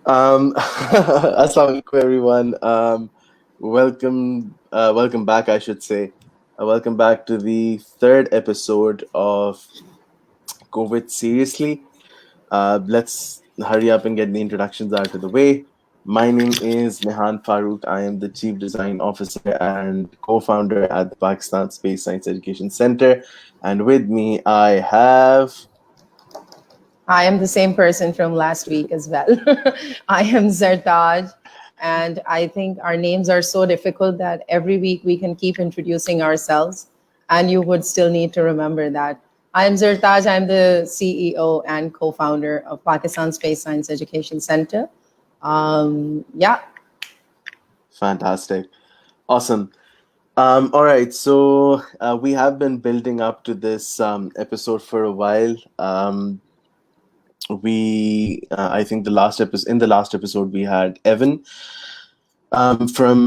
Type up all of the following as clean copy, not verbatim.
Assalamu alaikum, everyone. Welcome back, I should say. Welcome back to the third episode of COVID Seriously. Let's hurry up and get the introductions out of the way. My name is Nihan Farooq. I am the Chief Design Officer and co-founder at the Pakistan Space Science Education Center. And with me, I have I am the same person from last week as well. I am Zartaj, and I think our names are so difficult that every week we can keep introducing ourselves, and you would still need to remember that. I am Zartaj. I'm the CEO and co-founder of Pakistan Space Science Education Center. Yeah. fantastic. Awesome. All right, so we have been building up to this episode for a while. I think in the last episode, we had Evan from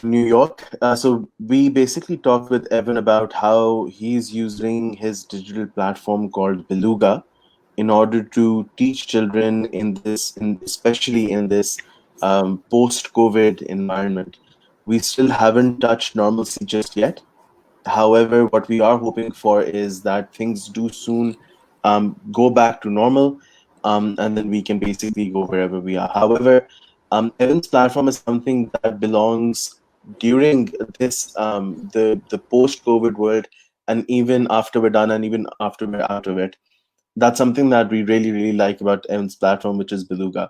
New York. So we basically talked with Evan about how he's using his digital platform called Beluga in order to teach children especially in this post-COVID environment. We still haven't touched normalcy just yet. However, what we are hoping for is that things do soon go back to normal, and then we can basically go wherever we are. However, Evan's platform is something that belongs during this the post-COVID world, and even after we're done, and even after we're out of it. That's something that we really like about Evan's platform, which is Beluga.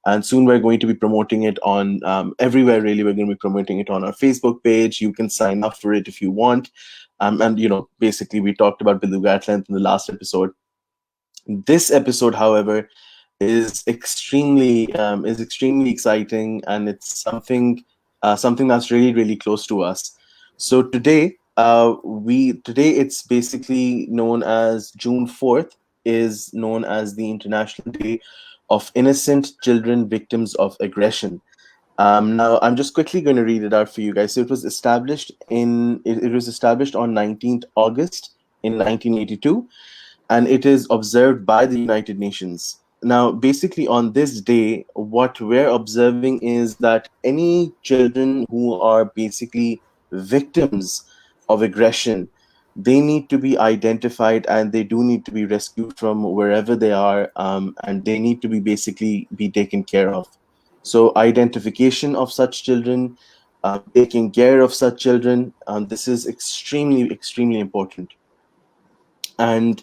And soon we're going to be promoting it on everywhere. Really, we're going to be promoting it on our Facebook page. You can sign up for it if you want. And basically, we talked about Beluga at length in the last episode. This episode, however, is extremely exciting, and it's something that's really close to us. So today it's basically known as June 4th, is known as the International Day of Innocent Children Victims of Aggression. Now, I'm just quickly going to read it out for you guys. So it was established on 19th August in 1982, and it is observed by the United Nations. Now, basically, on this day, what we're observing is that any children who are basically victims of aggression, they need to be identified, and they do need to be rescued from wherever they are, and they need to be basically be taken care of. So, identification of such children, taking care of such children, this is extremely important. And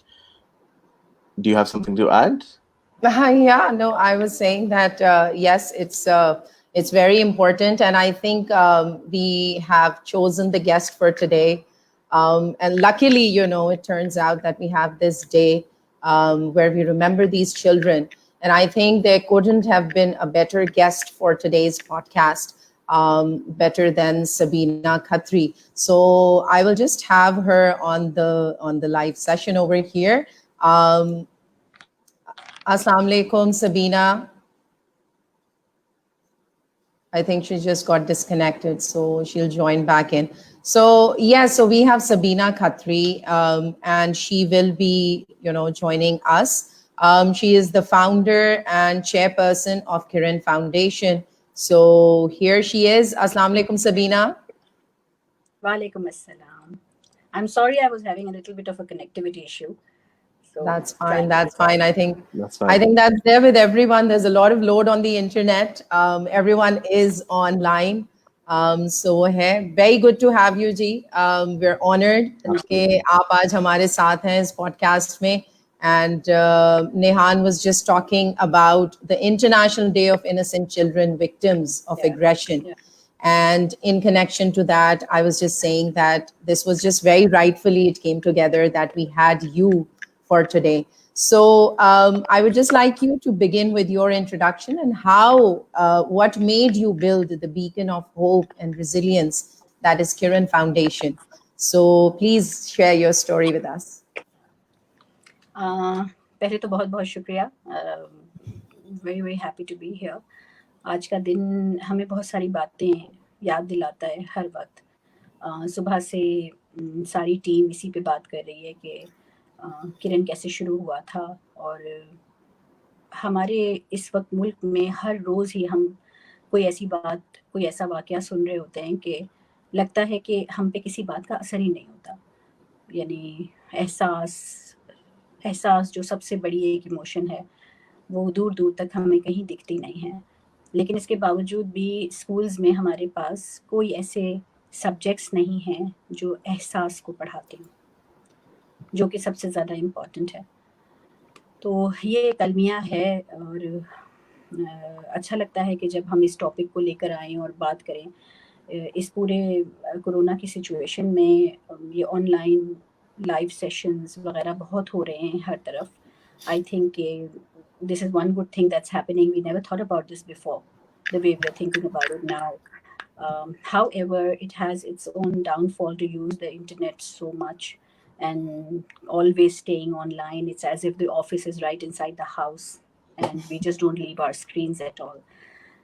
do you have something to add? Yeah, no, I was saying that yes, it's very important, and I think we have chosen the guest for today, and luckily, it turns out that we have this day where we remember these children, and I think there couldn't have been a better guest for today's podcast, better than Sabina Khatri. So I will just have her on the live session over here. Um, Assalamu alaikum, Sabina. I think she just got disconnected, so she'll join back in. So yeah, so we have Sabina Khatri, and she will be, joining us. She is the founder and chairperson of Kiran Foundation. So here she is. Assalamu alaikum, Sabina. Walaikum assalam. I'm sorry I was having a little bit of a connectivity issue. So That's fine. That's fine. I think That's I fine. think that's there with everyone. There's a lot of load on the internet. Everyone is online. So है very good to have you ji. We're honored कि आप आज हमारे साथ हैं इस podcast में. And Nehan was just talking about the International Day of Innocent Children Victims of Aggression. Yeah. And in connection to that, I was just saying that this was just very rightfully it came together that we had you for today. So I would just like you to begin with your introduction and what made you build the beacon of hope and resilience that is Kiran Foundation. So please share your story with us. पहले तो बहुत बहुत शुक्रिया. Very happy to be here. आज का दिन हमें बहुत सारी बातें याद दिलाता है हर वक्त. सुबह से सारी टीम इसी पे बात कर रही है कि किरण कैसे शुरू हुआ था और हमारे इस वक्त मुल्क में हर रोज़ ही हम कोई ऐसा वाक़या सुन रहे होते हैं कि लगता है कि हम पे किसी बात का असर ही नहीं होता। यानी एहसास जो सबसे बड़ी एक इमोशन है, वो दूर-दूर तक हमें कहीं दिखती नहीं है। लेकिन इसके बावजूद भी स्कूल्स में हमारे पास कोई ऐसे सब्जेक्ट्स नहीं हैं जो एहसास को पढ़ाते हों, जो कि सबसे ज़्यादा इम्पोर्टेंट है। तो ये एक अलमिया है और अच्छा लगता है कि जब हम इस टॉपिक को लेकर आएँ और बात करें। इस पूरे कोरोना की सिचुएशन में ये ऑनलाइन लाइव सेशंस वगैरह बहुत हो रहे हैं हर तरफ। I think this is one good thing that's happening. We never thought about this before the way we are thinking about it now. However, it has its own downfall to use the internet so much and always staying online. It's as if the office is right inside the house and we just don't leave our screens at all.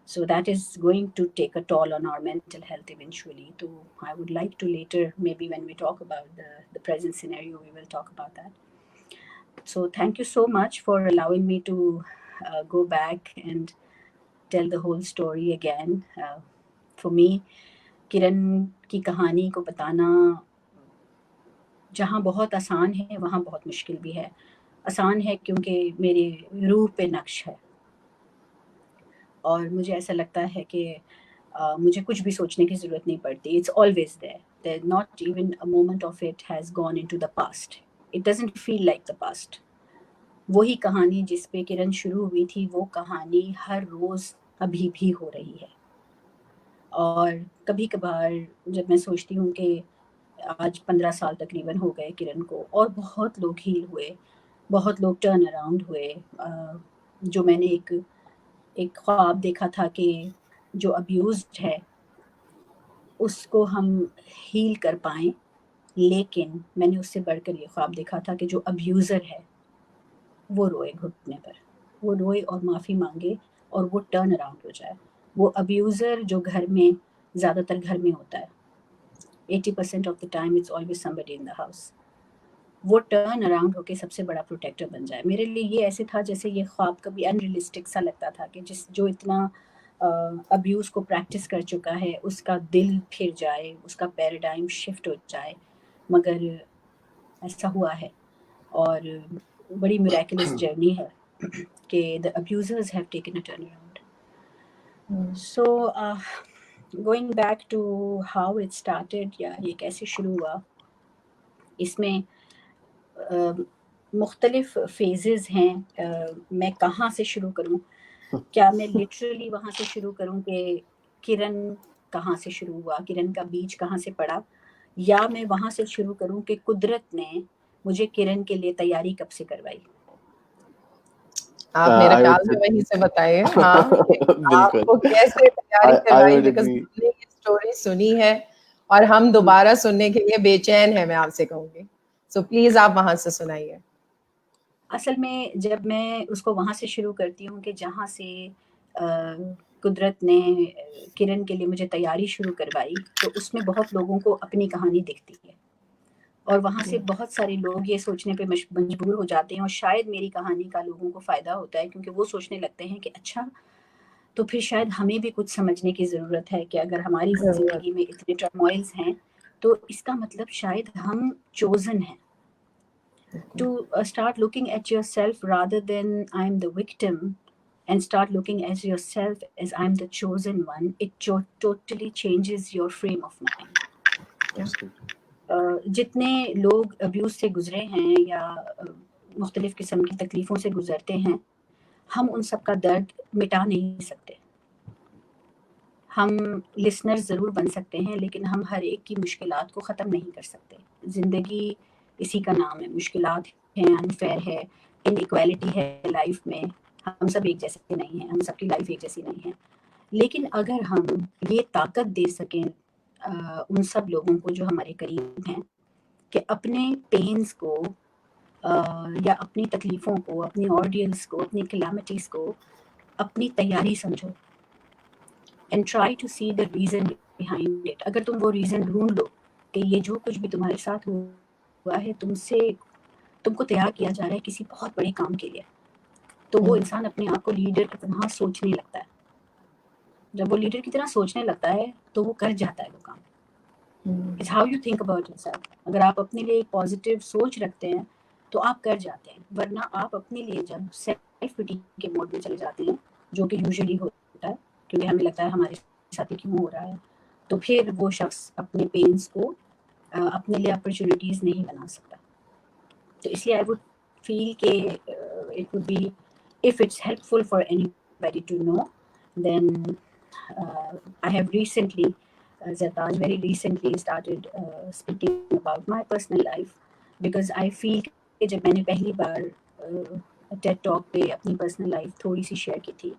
So that is going to take a toll on our mental health eventually. So I would like to later, maybe when we talk about the present scenario, we will talk about that. So thank you so much for allowing me to go back and tell the whole story again. For me, किरण की कहानी को बताना जहाँ बहुत आसान है वहाँ बहुत मुश्किल भी है। आसान है क्योंकि मेरी रूह पे नक्श है और मुझे ऐसा लगता है कि मुझे कुछ भी सोचने की ज़रूरत नहीं पड़ती। It's always there, not even a moment of it has gone into the past. It doesn't feel like the past. वही कहानी जिस पे किरण शुरू हुई थी, वो कहानी हर रोज़ अभी भी हो रही है। और कभी कभार जब मैं सोचती हूँ कि आज 15 साल तकरीबन हो गए किरण को और बहुत लोग हील हुए, बहुत लोग टर्न अराउंड हुए। जो मैंने एक ख्वाब देखा था कि जो अब्यूज्ड है उसको हम हील कर पाएँ, लेकिन मैंने उससे बढ़कर ये ख्वाब देखा था कि जो अब्यूज़र है वो रोए घुटने पर, वो रोए और माफ़ी माँगे और वो टर्न अराउंड हो जाए। वो अब्यूज़र जो घर में ज़्यादातर घर में होता है, 80% of the time it's always somebody in the house, वो टर्न अराउंड होके सबसे बड़ा प्रोटेक्टर बन जाए। मेरे लिए ये ऐसे था जैसे ये ख्वाब कभी अनरियलिस्टिक सा लगता था कि जो इतना अब्यूज़ को प्रैक्टिस कर चुका है उसका दिल फिर जाए, उसका पैराडाइम शिफ्ट हो जाए, मगर ऐसा हुआ है और बड़ी मिरेकुलस जर्नी है कि the abusers have taken a turn around. So going back to how it started, या ये कैसे शुरू हुआ, इसमें मुख्तलिफ फेजेस हैं। मैं कहाँ से शुरू करूँ? क्या मैं लिटरली वहाँ से शुरू करूँ कि किरण कहाँ से शुरू हुआ, किरण का बीज कहाँ से पड़ा, या मैं वहाँ से शुरू करूँ कि कुदरत ने मुझे किरण के लिए तैयारी कब से करवाई? आप मेरे I ख्याल would में say वहीं से बताइए। हाँ, कि बिल्कुल। आपको कैसे तैयारी I करवाई, would बिकॉज़ agree. हमने ये स्टोरी सुनी है और हम दोबारा सुनने के लिए बेचैन हैं, मैं आपसे कहूँगी। सो प्लीज़ आप वहाँ से सुनाइए। असल में जब मैं उसको वहाँ से शुरू करती हूँ कि जहाँ से कुदरत ने किरण के लिए मुझे तैयारी शुरू करवाई, तो उसमें बहुत लोगों को अपनी कहानी दिखती है और वहाँ से बहुत सारे लोग ये सोचने पे मजबूर हो जाते हैं और शायद मेरी कहानी का लोगों को फ़ायदा होता है, क्योंकि वो सोचने लगते हैं कि अच्छा, तो फिर शायद हमें भी कुछ समझने की ज़रूरत है कि अगर हमारी ज़िंदगी में इतने टर्मोइल्स हैं, तो इसका मतलब शायद हम चोज़न हैं। To start looking at yourself rather than I'm the victim, and start looking at yourself as I'm the chosen one, it totally changes your frame of mind. जितने लोग अब्यूज़ से गुजरे हैं या मुख्तलिफ़ किस्म की तकलीफ़ों से गुजरते हैं, हम उन सब का दर्द मिटा नहीं सकते। हम लिसनर ज़रूर बन सकते हैं, लेकिन हम हर एक की मुश्किलात को ख़त्म नहीं कर सकते। ज़िंदगी इसी का नाम है, मुश्किलात हैं, अनफेयर है, इनइक्वालिटी है लाइफ में, हम सब एक जैसे नहीं हैं, हम सबकी लाइफ एक जैसी नहीं है। लेकिन अगर हम ये ताकत दे सकें उन सब लोगों को जो हमारे करीब हैं कि अपने पेन्स को या अपनी तकलीफ़ों को, अपनी ऑर्डियंस को, अपनी कैलामिटीज़ को अपनी तैयारी समझो, and try to see the reason behind it. अगर तुम वो रीज़न ढूंढ लो कि ये जो कुछ भी तुम्हारे साथ हुआ है, तुमको तैयार किया जा रहा है किसी बहुत बड़े काम के लिए, तो वो इंसान अपने आप को लीडर की तरह सोचने लगता है। जब वो लीडर की तरह सोचने लगता है तो वो कर जाता है वो काम। It's how you think about yourself. अगर आप अपने लिए एक पॉजिटिव सोच रखते हैं तो आप कर जाते हैं, वरना आप अपने लिए जब सेल्फ पिटी के मोड में चले जाते हैं, जो कि यूजुअली होता है क्योंकि हमें लगता है हमारे साथ ही क्यों हो रहा है, तो फिर वो शख्स अपने पेन्स को अपने लिए अपॉर्चुनिटीज नहीं बना सकता। तो इसलिए आई वुड फील के it would be, if it's helpful for anybody to know, then I have recently, Zartaj, very recently started speaking about my personal life because I feel कि जब मैंने पहली बार टेड टॉक पे अपनी personal life थोड़ी C share की थी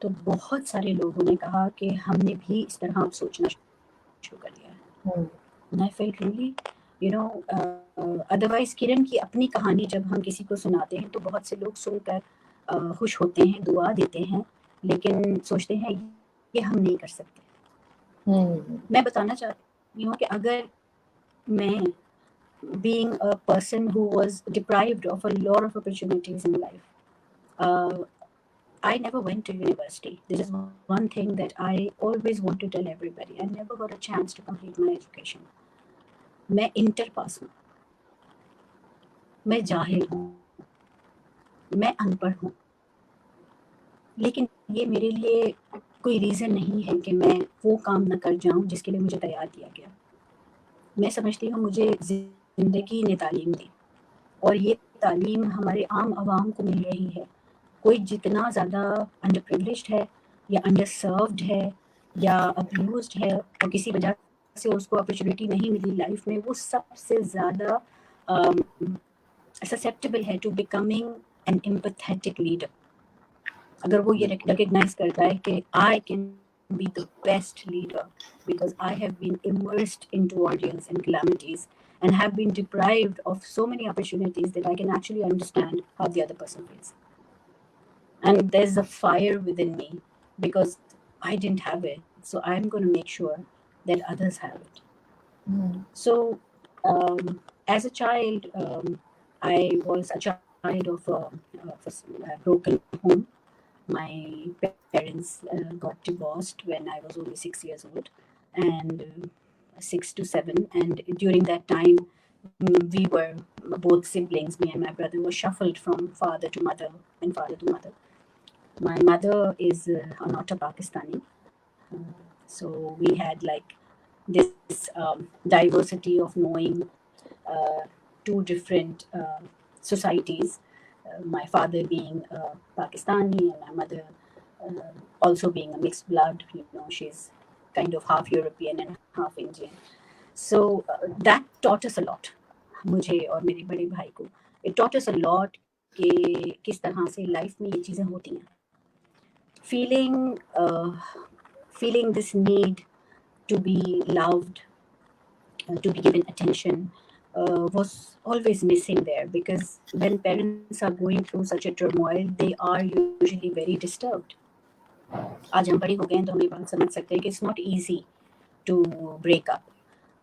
तो बहुत सारे लोगों ने कहा कि हमने भी इस तरह अब सोचना शुरू कर दिया है। And I felt really, you know, otherwise Kiran की अपनी कहानी जब हम किसी को सुनाते हैं तो बहुत से लोग सुनकर खुश होते हैं, दुआ देते हैं, लेकिन सोचते हैं ये हम नहीं कर सकते। मैं बताना चाहती हूँ कि अगर मैं, being a person who was deprived of a lot of opportunities in life, I never went to university. This is one thing that I always want to tell everybody. I never got a chance to complete my education. मैं inter pass हूँ, मैं जाहिल हूँ, मैं अनपढ़ हूँ, लेकिन ये मेरे लिए कोई रीज़न नहीं है कि मैं वो काम न कर जाऊँ जिसके लिए मुझे तैयार किया गया। मैं समझती हूँ मुझे ज़िंदगी ने तालीम दी और ये तालीम हमारे आम आवाम को मिल रही है। कोई जितना ज़्यादा अंडर प्रिविलेज्ड है या अंडर सर्व्ड है या अब्यूज्ड है और किसी वजह से उसको अपॉर्चुनिटी नहीं मिली लाइफ में, वो सबसे ज़्यादा ससेप्टेबल है to becoming an empathetic leader. अगर वो ये रिकग्नाइज करता है कि I can be the best leader because I have been immersed into ordeals and calamities and have been deprived of so many opportunities that I can actually understand how the other person feels. And there's a fire within me because I didn't have it. So I'm going to make sure that others have it. So as a child, I was a child of a broken home. My parents got divorced when I was only 6 years old, and 6 to 7. And during that time, we were both siblings, me and my brother, were shuffled from father to mother and father to mother. My mother is not a Pakistani, so we had like this diversity of knowing two different societies. My father being Pakistani and my mother also being a mixed blood. You know, she's kind of half European and half Indian. So that taught us a lot. मुझे और मेरे बड़े भाई को it taught us a lot कि किस तरह से लाइफ में ये चीज़ें होती हैं. Feeling this need to be loved, to be given attention, was always missing there because when parents are going through such a turmoil, they are usually very disturbed. आज हम बड़े हो गए हैं तो हम ये बात समझ सकते हैं कि it's not easy to break up.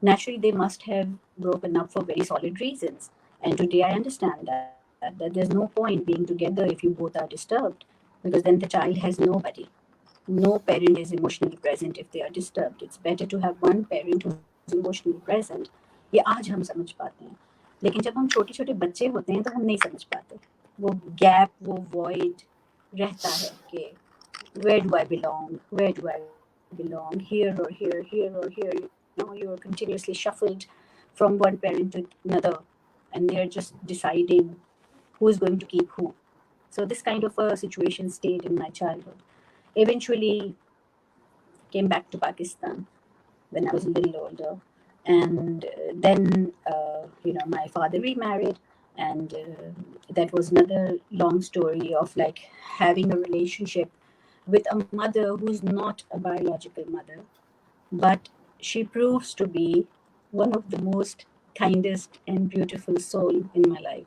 Naturally, they must have broken up for very solid reasons. And today I understand that there's no point being together if you both are disturbed because then the child has nobody. No parent is emotionally present if they are disturbed. It's better to have one parent who's emotionally present. ये आज हम समझ पाते हैं, लेकिन जब हम छोटे छोटे बच्चे होते हैं तो हम नहीं समझ पाते. वो गैप, वो void रहता है कि where do I belong? Where do I belong? Here or here, here or here. You know, you're continuously shuffled from one parent to another, and they're just deciding who is going to keep who. So this kind of a situation stayed in my childhood. Eventually came back to Pakistan when I was a little older, and then my father remarried, and that was another long story of like having a relationship with a mother who's not a biological mother, but she proves to be one of the most kindest and beautiful soul in my life.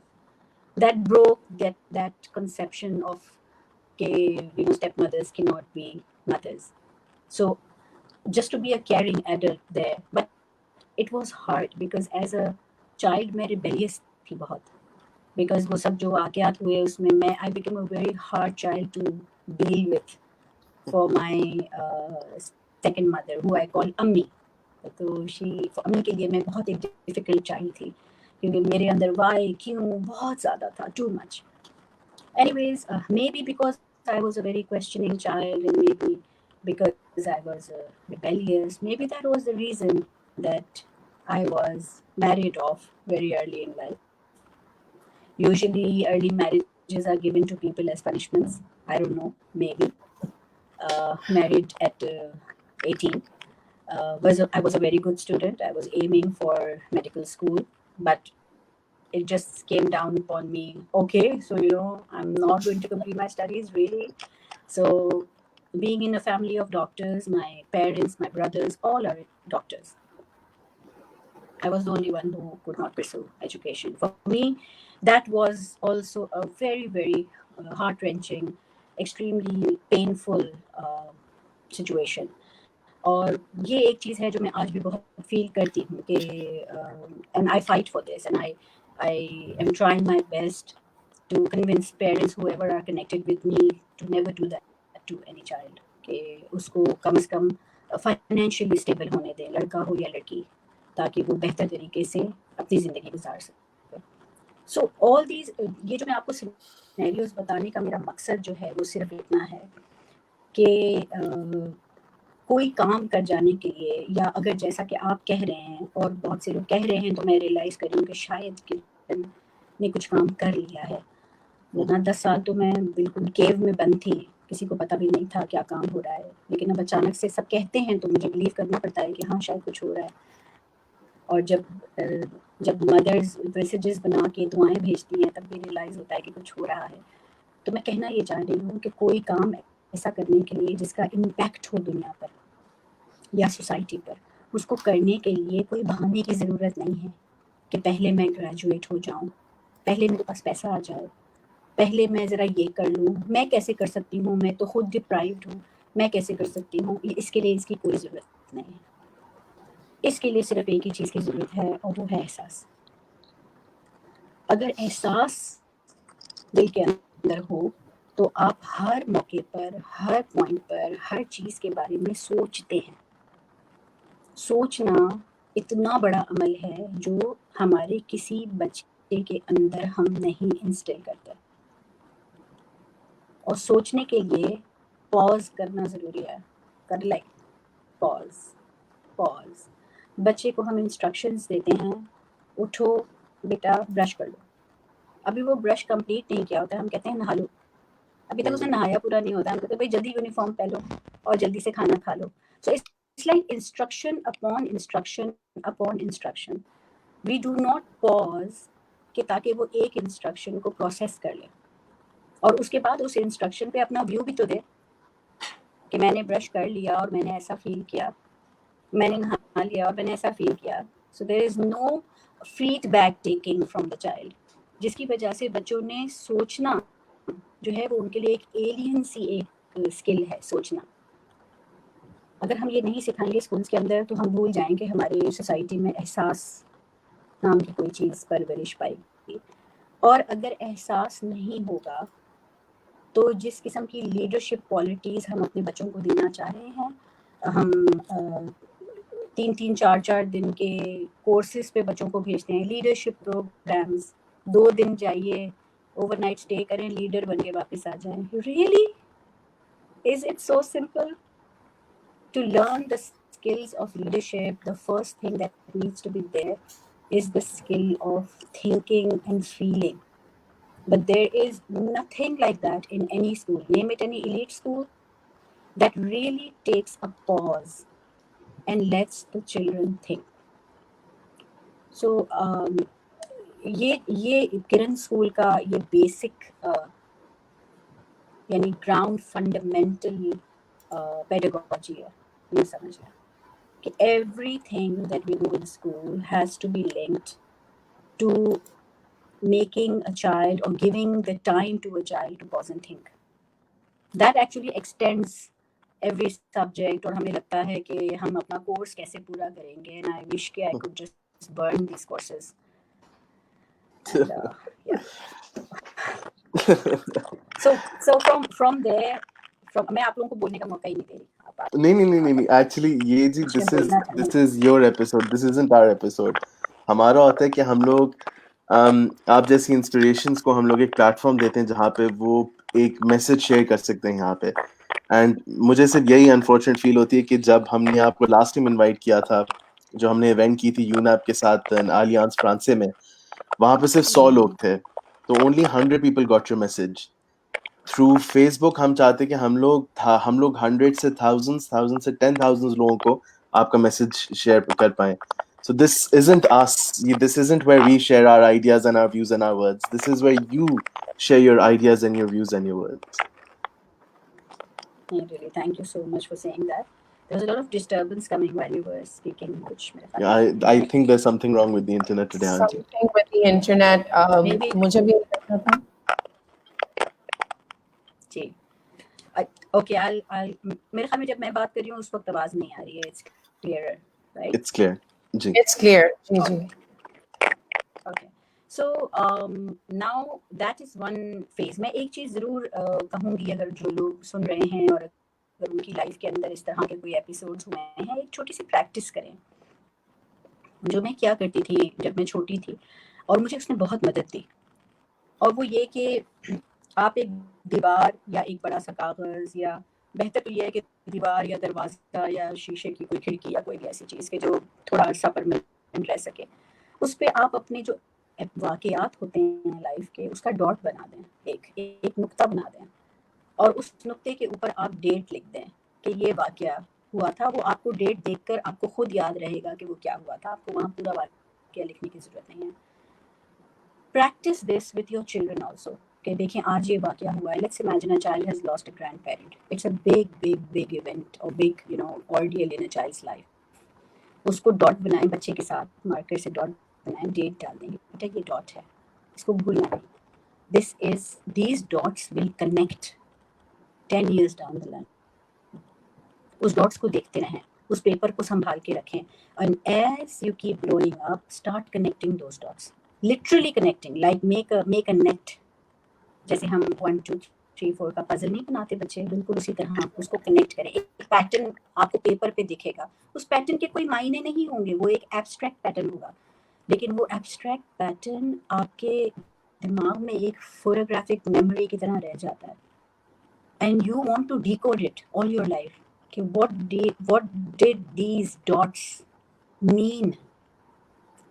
That broke that conception of stepmothers cannot be mothers. So just to be a caring adult there, but it was hard because as a child मैं rebellious थी बहुत. Because वो सब जो वाकयात हुए उसमें मैं I become a very hard child to deal with for my second mother who I call Ammi. तो अम्मी के लिए मैं बहुत एक डिफिकल्ट चाइल्ड थी क्योंकि मेरे अंदर वाई क्यों बहुत ज़्यादा था, too much. Anyways, maybe because I was a very questioning child, and maybe because I was rebellious, maybe that was the reason that I was married off very early in life. Usually, early marriages are given to people as punishments. I don't know, maybe. Married at 18. I was a very good student. I was aiming for medical school, but it just came down upon me, okay, so I'm not going to complete my studies really. So being in a family of doctors, my parents, my brothers, all are doctors, I was the only one who could not pursue education. For me, that was also a very, very heart-wrenching, extremely painful situation. और ये एक चीज़ है जो मैं आज भी बहुत feel करती हूँ कि and I fight for this and I am trying my best to convince parents whoever are connected with me to never do that to any child कि उसको कम से कम फाइनेंशियली स्टेबल होने दें, लड़का हो या लड़की, ताकि वो बेहतर तरीके से अपनी ज़िंदगी गुजार सके. सो ऑल दीज, ये जो मैं आपको सिनेरियोज बताने का मेरा मकसद जो है वो सिर्फ इतना है कि कोई काम कर जाने के लिए, या अगर जैसा कि आप कह रहे हैं और बहुत से लोग कह रहे हैं, तो मैं रियलाइज़ कर रही हूँ कि शायद किरण ने कुछ काम कर लिया है. वरना 10 साल तो मैं बिल्कुल केव में बंद थी, किसी को पता भी नहीं था क्या काम हो रहा है. लेकिन अब अचानक से सब कहते हैं तो मुझे बिलीव करना पड़ता है कि हाँ शायद कुछ हो रहा है. और जब मदर्स मैसेजेस बना के दुआएं भेजती हैं तब भी रियलाइज़ होता है कि कुछ हो रहा है. तो मैं कहना ये चाह रही हूँ कि कोई काम ऐसा करने के लिए जिसका इम्पैक्ट हो दुनिया पर या सोसाइटी पर, उसको करने के लिए कोई बहाने की ज़रूरत नहीं है कि पहले मैं ग्रेजुएट हो जाऊँ, पहले मेरे पास पैसा आ जाए, पहले मैं ज़रा ये कर लूँ. मैं कैसे कर सकती हूँ, मैं तो खुद डिप्राइव्ड हूँ, मैं कैसे कर सकती हूँ. इसके लिए इसकी कोई ज़रूरत नहीं है. इसके लिए सिर्फ एक ही चीज़ की ज़रूरत है और वो है एहसास. अगर एहसास दिल के अंदर हो तो आप हर मौके पर, हर पॉइंट पर, हर चीज़ के बारे में सोचते हैं. सोचना इतना बड़ा अमल है जो हमारे किसी बच्चे के अंदर हम नहीं इंस्टिल करते. और सोचने के लिए पॉज करना ज़रूरी है. कर लाइक पॉज. बच्चे को हम इंस्ट्रक्शंस देते हैं, उठो बेटा ब्रश कर लो. अभी वो ब्रश कंप्लीट नहीं किया होता है, हम कहते हैं नहा लो. अभी तक उसने नहाया पूरा नहीं होता, हम कहते हैं भाई जल्दी यूनिफॉर्म पहन लो और जल्दी से खाना खा लो. So it's like instruction upon instruction upon instruction. We do not pause कि ताकि वो एक इंस्ट्रक्शन को प्रोसेस कर ले और उसके बाद उस इंस्ट्रक्शन पे अपना व्यू भी तो दे कि मैंने ब्रश कर लिया और मैंने ऐसा फील किया, मैंने नहा लिया और मैंने ऐसा फील किया. So there is no feedback taking from the child, जिसकी वजह से बच्चों ने सोचना जो है वो उनके लिए एक एलियन सी एक स्किल है, सोचना. अगर हम ये नहीं सिखाएंगे स्कूल्स के अंदर तो हम भूल जाएंगे हमारी सोसाइटी में एहसास नाम की कोई चीज़ परवरिश पाएगी. और अगर एहसास नहीं होगा तो जिस किस्म की लीडरशिप क्वालिटीज़ हम अपने बच्चों को देना चाह रहे हैं, हम 3-3, 4-4 दिन के कोर्सेज पे बच्चों को भेजते हैं, लीडरशिप प्रोग्राम्स. 2 दिन जाइए, ओवरनाइट स्टे करें, लीडर बन के वापस आ जाएं. Really is it so simple? To learn the skills of leadership, the first thing that needs to be there is the skill of thinking and feeling. But there is nothing like that in any school. Name it any elite school that really takes a pause and lets the children think. So ये किरण school का ये basic यानी ground fundamental pedagogy है. ये समझना कि everything that we do in school has to be linked to making a child or giving the time to a child to pause and think. That actually extends every subject. और हमें लगता है कि हम अपना कोर्स कैसे पूरा करेंगे, and I wish कि I could just burn these courses. And, Yeah. So from there, मैं आप लोगों को बोलने का मौका ही नहीं दे रही. नहीं एक्चुअली ये जी this is your episode, this isn't our episode. हमारा होता है कि हम लोग आप जैसी इंस्पिरेशंस को हम लोग एक प्लेटफॉर्म देते हैं जहाँ पे वो एक मैसेज शेयर कर सकते हैं यहाँ पे. एंड मुझे सिर्फ यही अनफॉर्चुनेट फील होती है कि जब हमने आपको लास्ट टाइम इनवाइट किया था, जो हमने इवेंट की थी यूनैप के साथ आलियांस फ्रांसे में, वहां पे सिर्फ 100 लोग थे, तो only 100 people got your message. Through Facebook हम चाहते कि हम लोग 100 से थाउजेंड से 10,000 लोगों को आपका मैसेज शेयर कर पाए. So this isn't us. This isn't where we share our ideas and our views and our words. This is where you share your ideas and your views and your words. Really, thank you so much for saying that. There was a lot of disturbance coming while you were speaking. Yeah, I think there's something wrong with the internet today, Anji. Something with the internet. Maybe. मुझे भी लगता था. जी. Okay, I'll मेरे ख्याल में जब मैं बात कर रही हूँ उस वक्त आवाज नहीं आ रही है. It's clearer, right? It's clear. Ji. It's clear. Ji ji. Okay. So now that is one phase. मैं एक चीज जरूर कहूँगी, अगर जो लोग सुन रहे हैं और अगर उनकी लाइफ के अंदर इस तरह के कोई एपिसोड्स हुए हैं, एक छोटी सी प्रैक्टिस करें. जो मैं क्या करती थी जब मैं छोटी थी और मुझे उसने बहुत मदद दी, और वो ये कि आप एक दीवार या एक बड़ा सा कागज, या बेहतर तो ये है कि दीवार या दरवाजा या शीशे की कोई खिड़की या कोई भी ऐसी चीज़ के जो थोड़ा अर्सा परमानेंट रह सके, उस पर आप अपने जो वाकयात होते हैं लाइफ के, उसका डॉट बना दें, एक नुक्ता बना दें, और उस नुक्ते के ऊपर आप डेट लिख दें कि ये वाकया हुआ था. वो आपको डेट देखकर आपको खुद याद रहेगा कि वो क्या हुआ था. आपको वहाँ पूरा वाकया लिखने की जरूरत नहीं है. Practice this with your children also. कि देखिए आज ये वाकया हुआ है. Let's imagine a child has lost a grand parent. It's a big event और big ordeal in a child's life. उसको डॉट बनाएं बच्चे के साथ, मार्कर से डॉट बनाएं, डेट डाल देंगे, बेटा ये डॉट है, इसको भूलना नहीं. these dots will connect 10 years down the line. उस डॉट्स को देखते रहें, उस पेपर को संभाल के रखें, and as you keep growing up, start connecting those dots. Literally connecting, like make a net. जैसे हम 1 2 3 4 का पजल नहीं बनाते बच्चे, बिल्कुल उसी तरह आप उसको कनेक्ट करें. एक पैटर्न आपको पेपर पे दिखेगा. उस पैटर्न के कोई मायने नहीं होंगे, वो एक एब्स्ट्रैक्ट पैटर्न होगा, लेकिन वो एब्स्ट्रैक्ट पैटर्न आपके दिमाग में एक फोटोग्राफिक मेमोरी की तरह रह जाता है. And you want to decode it all your life. Okay, what did these dots mean?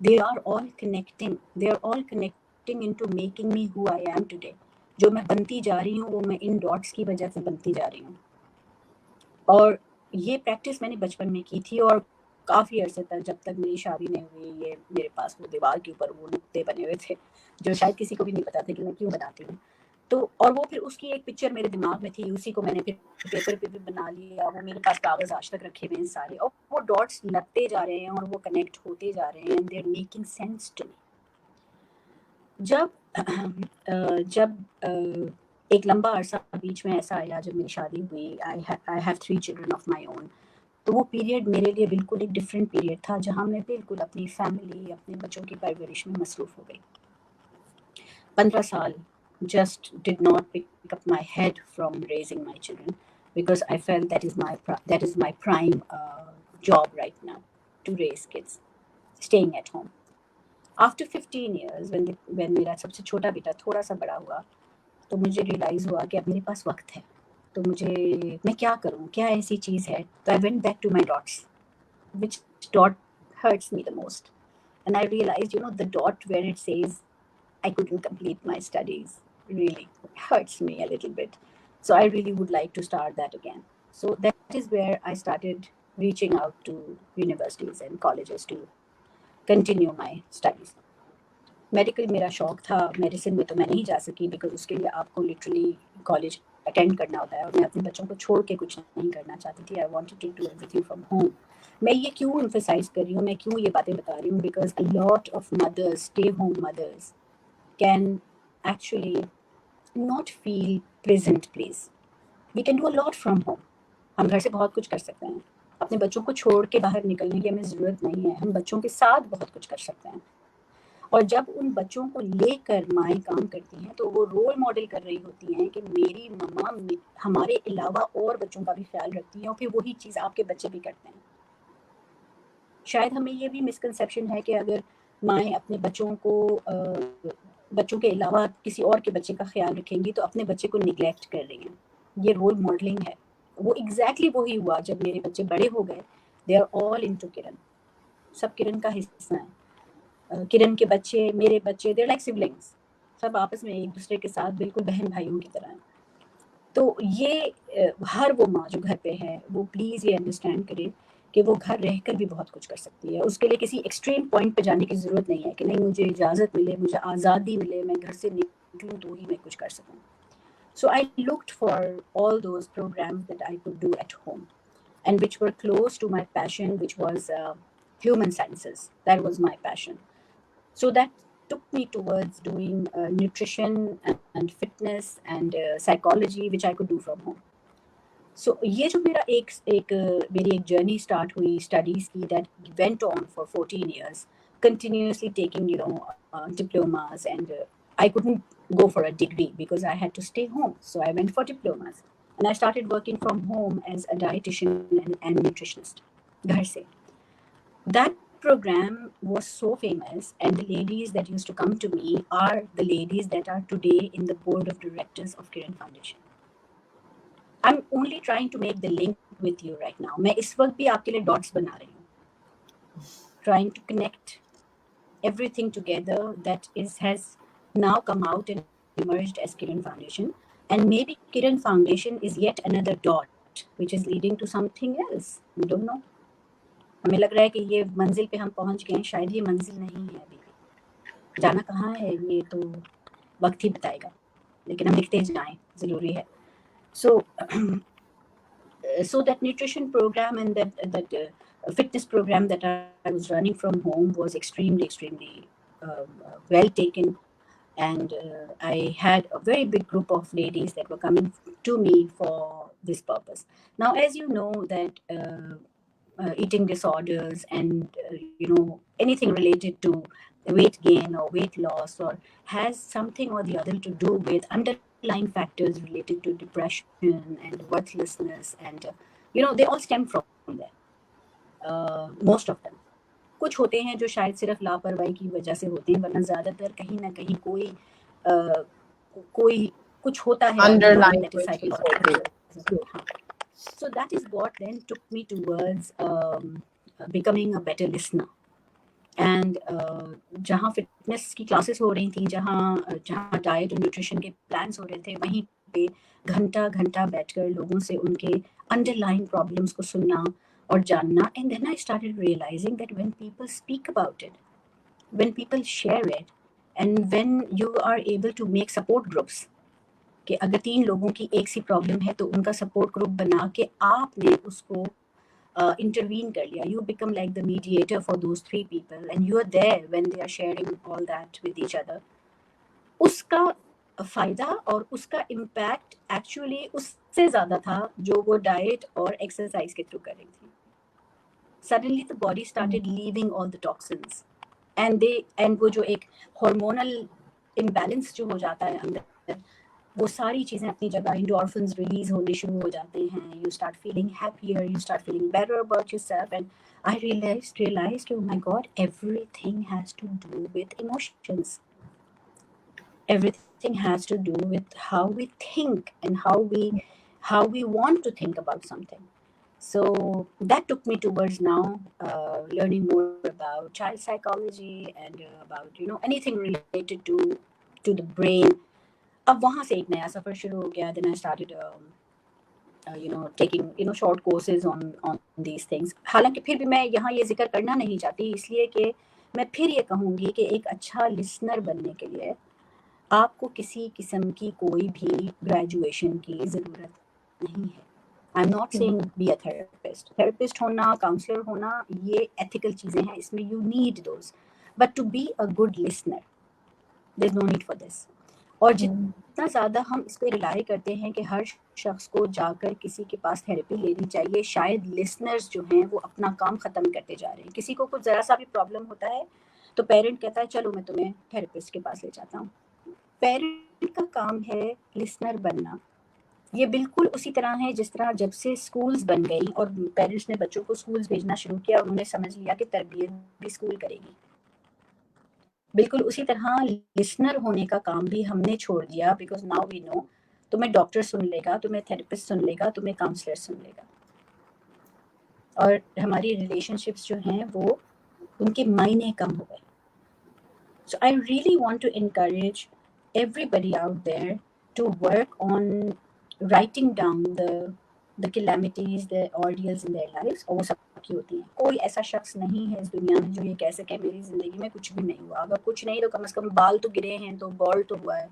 They are all connecting. They are all connecting into making me who I am today. जो मैं बनती जा रही हूँ वो मैं इन डॉट्स की वजह से बनती जा रही हूँ. और ये प्रैक्टिस मैंने बचपन में की थी, और काफ़ी अरसे तक, जब तक मेरी शादी नहीं हुई, ये मेरे पास वो दीवार के ऊपर वो नुक्ते बने हुए थे जो शायद किसी को भी नहीं पता था कि मैं क्यों बनाती हूँ. तो और वो फिर उसकी एक पिक्चर मेरे दिमाग में थी, उसी को मैंने फिर पेपर पे भी बना लिया. वो मेरे पास कागज़ आज तक रखे हुए हैं सारे, और वो डॉट्स लगते जा रहे हैं और वो कनेक्ट होते जा रहे हैं, and they are making sense to me. जब एक लंबा अरसा बीच में ऐसा आया जब मेरी शादी हुई, I have 3 children of my own. तो वो पीरियड मेरे लिए बिल्कुल एक डिफरेंट पीरियड था, जहाँ मैं बिल्कुल अपनी फैमिली, अपने बच्चों की परवरिश में मसरूफ़ हो गई. 15 साल just did not pick up my head from raising my children, because I felt that is my prime job right now, to raise kids, staying at home. After 15 years, when मेरा सबसे छोटा बेटा थोड़ा सा बड़ा हुआ, तो मुझे रियलाइज़ हुआ कि अब मेरे पास वक्त है, तो मैं क्या करूँ, क्या ऐसी चीज़ है. तो I went back to my dots. Which dot hurts me the most? And I realized, the dot where it says I couldn't complete my studies really hurts me a little bit. So I really would like to start that again. So that is where I started reaching out to universities and colleges to continue my studies. Medical मेरा शौक था, medicine में तो मैं नहीं जा सकी, because उसके लिए आपको लिटरली कॉलेज अटेंड करना होता है, और मैं अपने बच्चों को छोड़ के कुछ नहीं करना चाहती थी. I wanted to do everything from home. मैं ये क्यों एम्फसाइज कर रही हूँ, मैं क्यों ये बातें बता रही हूँ, because a lot of mothers, stay home mothers, can actually not feel present place. We can do a lot from home. हम घर से बहुत कुछ कर सकते हैं. अपने बच्चों को छोड़ के बाहर निकलने की हमें ज़रूरत नहीं है. हम बच्चों के साथ बहुत कुछ कर सकते हैं. और जब उन बच्चों को लेकर माएँ काम करती हैं तो वो रोल मॉडल कर रही होती हैं कि मेरी मम्मा हमारे अलावा और बच्चों का भी ख्याल रखती हैं और फिर वही चीज़ आपके बच्चे भी करते हैं। शायद हमें ये भी मिसकंसेप्शन है कि अगर माएँ अपने बच्चों को बच्चों के अलावा किसी और के बच्चे का ख्याल रखेंगी तो अपने बच्चे को निगलेक्ट कर रही हैं। ये रोल मॉडलिंग है। वो एग्जैक्टली वही हुआ जब मेरे बच्चे बड़े हो गए। दे आर ऑल इनटू किरण, सब किरण का हिस्सा है। किरण के बच्चे, मेरे बच्चे, दे आर लाइक सिबलिंग्स, सब आपस में एक दूसरे के साथ बिल्कुल बहन भाइयों की तरह हैं। तो ये हर वो माँ जो घर पे है वो प्लीज़ ये अंडरस्टैंड करे कि वो घर रहकर भी बहुत कुछ कर सकती है। उसके लिए किसी एक्सट्रीम पॉइंट पे जाने की ज़रूरत नहीं है कि नहीं मुझे इजाज़त मिले, मुझे आज़ादी मिले, मैं घर से निकलूँ तो ही मैं कुछ कर सकूँ। So I looked for all those programs that I could do at home and which were close to my passion, which was human sciences. That was my passion. So that took me towards doing nutrition and fitness and psychology, which I could do from home. So ये जो मेरा मेरी एक journey start हुई studies की, that went on for 14 years, continuously taking diplomas, and I couldn't go for a degree because I had to stay home. So I went for diplomas and I started working from home as a dietitian and nutritionist घर से. That program was so famous, and the ladies that used to come to me are the ladies that are today in the board of directors of Kiran Foundation. I'm only trying to make the link with you right now. मैं इस वक्त भी आपके लिए dots बना रही हूँ. Trying to connect everything together that has now come out and emerged as Kiran Foundation. And maybe Kiran Foundation is yet another dot which is leading to something else. We don't know. हमें लग रहा है कि ये मंजिल पे हम पहुंच गए हैं, शायद ये मंजिल नहीं है अभी भी. जाना कहाँ है ये तो वक्त ही बताएगा, लेकिन हम लिखते जाएं ज़रूरी है. So that nutrition program and that fitness program that I was running from home was extremely well taken, and I had a very big group of ladies that were coming to me for this purpose. Now, as you know that eating disorders and anything related to weight gain or weight loss or has something or the other to do with underlying factors related to depression and worthlessness, and they all stem from there, most of them. कुछ होते हैं जो शायद सिर्फ लापरवाही की वजह से होते हैं, वरना ज्यादातर कहीं ना कहीं कोई कुछ होता है underlying that is psychological. So that is what then took me towards becoming a better listener. And जहाँ फिटनेस की क्लासेस हो रही थी, जहाँ डाइट और न्यूट्रिशन के प्लान्स हो रहे थे, वहीं पे घंटा बैठकर लोगों से उनके अंडरलाइंग प्रॉब्लम्स को सुनना और जानना. And then I started realizing that when people speak about it, when people share it, and when you are able to make support groups, कि अगर 3 लोगों की एक सी प्रॉब्लम है तो उनका सपोर्ट ग्रुप बना के आपने उसको intervene कर लिया, you become like the mediator for those 3 people and you are there when they are sharing all that with each other. उसका फ़ायदा और उसका इम्पैक्ट एक्चुअली उससे ज़्यादा था जो वो डाइट और एक्सरसाइज के थ्रू कर रही थी. Suddenly the body started leaving all the toxins and वो जो एक hormonal imbalance जो हो जाता है अंदर, वो सारी चीज़ें अपनी जगह, endorphins रिलीज होने शुरू हो जाते हैं, you start feeling happier, you start feeling better about yourself, and I realized, oh my God, everything has to do with emotions. Everything has to do with how we think and how we want to think about something. So that took me towards now learning more about child psychology and about anything related to the brain. अब वहाँ से एक नया सफ़र शुरू हो गया. Then I started taking short courses on these things. हालांकि फिर भी मैं यहाँ ये जिक्र करना नहीं चाहती, इसलिए कि मैं फिर ये कहूँगी कि एक अच्छा लिसनर बनने के लिए आपको किसी किस्म की कोई भी ग्रेजुएशन की ज़रूरत नहीं है. I am not saying be a therapist होना, काउंसलर होना, ये एथिकल चीज़ें हैं, इसमें you need those, but to be a good listener there is no need for this. और जितना ज़्यादा हम इस पर रिलाई करते हैं कि हर शख्स को जाकर किसी के पास थेरेपी लेनी चाहिए, शायद लिसनर्स जो हैं वो अपना काम ख़त्म करते जा रहे हैं. किसी को कुछ ज़रा सा भी प्रॉब्लम होता है तो पेरेंट कहता है चलो मैं तुम्हें थेरेपिस्ट के पास ले जाता हूँ। पेरेंट का काम है लिसनर बनना। ये बिल्कुल उसी तरह है जिस तरह जब से स्कूल्स बन गई और पेरेंट्स ने बच्चों को स्कूल्स भेजना शुरू किया, उन्होंने समझ लिया कि तरबियत भी स्कूल करेगी। बिल्कुल उसी तरह लिसनर होने का काम भी हमने छोड़ दिया, बिकॉज नाउ वी नो तुम्हें डॉक्टर सुन लेगा, तुम्हें थेरेपिस्ट सुन लेगा, तुम्हें काउंसलर सुन लेगा। और हमारी रिलेशनशिप्स जो हैं वो उनके मायने कम हो गए। So I really want to encourage everybody out there to work on writing down the calamities, the ordeals in their lives, और वो सबकी होती हैं। कोई ऐसा शख्स नहीं है इस दुनिया में जो ये कह सके मेरी जिंदगी में कुछ भी नहीं हुआ। अगर कुछ नहीं तो कम से कम बाल तो गिरे हैं, तो बॉल तो हुआ है।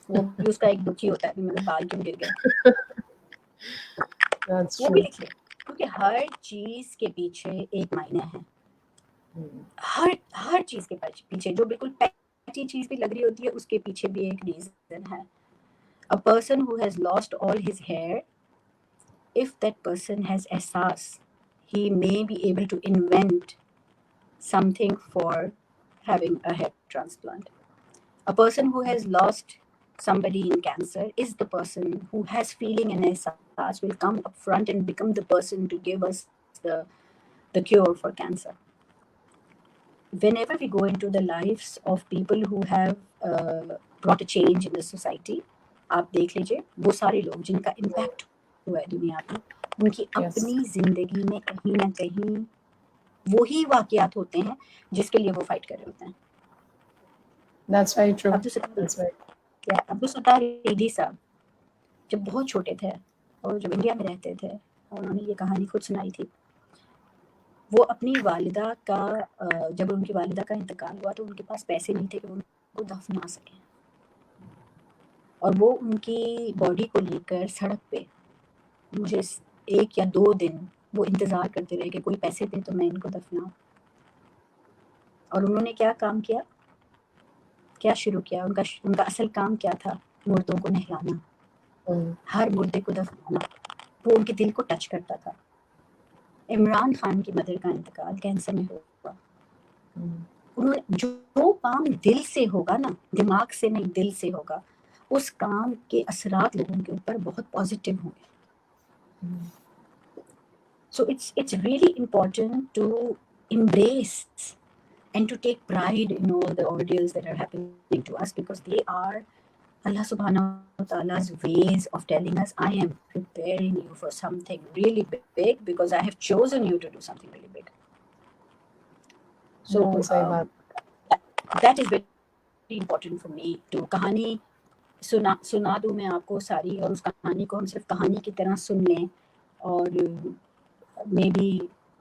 वो भी उसका एक दुखी होता है कि मेरे बाल क्यों गिर गए। That's वो भी true. लिख ले, क्योंकि हर चीज के पीछे एक मायना है। हर चीज के पीछे जो बिल्कुल पैटी चीज भी लग रही होती है उसके पीछे भी एक रीजन है। A person who has lost all his hair, if that person has ehsas, he may be able to invent something for having a hair transplant. A person who has lost somebody in cancer is the person who has feeling and ehsas will come up front and become the person to give us the cure for cancer. Whenever we go into the lives of people who have brought a change in the society, आप देख लीजिए वो सारे लोग जिनका impact हुआ है दुनिया पे, उनकी अपनी जिंदगी में कहीं ना कहीं वही वाकयात होते हैं जिसके लिए वो फाइट कर रहे होते हैं। That's very true. Abdul Sattar ईदी साहब जब बहुत छोटे थे और जब इंडिया में रहते थे, उन्होंने ये कहानी खुद सुनाई थी। वो अपनी वालिदा का जब उनकी वालिदा का इंतकाल हुआ तो उनके पास पैसे नहीं थे कि उनको दफना सकें, और वो उनकी बॉडी को लेकर सड़क पे मुझे 1 या 2 दिन वो इंतज़ार करते रहे कि कोई पैसे दे तो मैं इनको दफनाऊं। और उन्होंने क्या काम किया, क्या शुरू किया, उनका असल काम क्या था? मुर्दों को नहलाना, हर मुर्दे को दफनाना। वो उनके दिल को टच करता था। इमरान खान की मदर का इंतकाल कैंसर में हुआ। उन्होंने जो काम दिल से होगा ना, दिमाग से नहीं दिल से होगा, उस काम के असरात लोगों के ऊपर बहुत पॉजिटिव होंगे। So it's really important to embrace and to take pride in all the ordeals that are happening to us, because they are Allah subhanahu wa ta'ala's ways of telling us, I am preparing you for something really big because I have chosen you to do something really big. So that is very important for me to कहानी सुना दूँ मैं आपको सारी, और उस कहानी को हम सिर्फ कहानी की तरह सुन लें और मे बी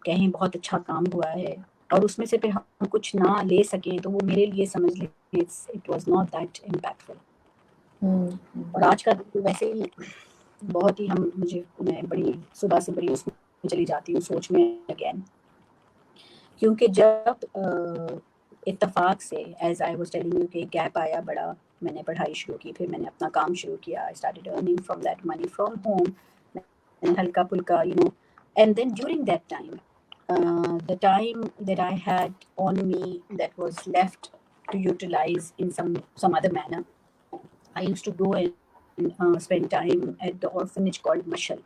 कहीं बहुत अच्छा काम हुआ है और उसमें से फिर हम कुछ ना ले सकें तो वो मेरे लिए समझ लें it was not that impactful. और आज का दिन वैसे ही बहुत ही मैं बड़ी सुबह से बड़ी उसमें चली जाती हूँ सोच में अगेन, क्योंकि जब इत्तेफाक से as I was telling you कि गैप आया बड़ा, मैंने पढ़ाई शुरू की, फिर मैंने अपना काम शुरू किया, I started earning from that money from home, हल्का फुल्का and then during that time the time that I had on me that was left to utilize in some other manner, I used to go and spend time at the orphanage called Mashal,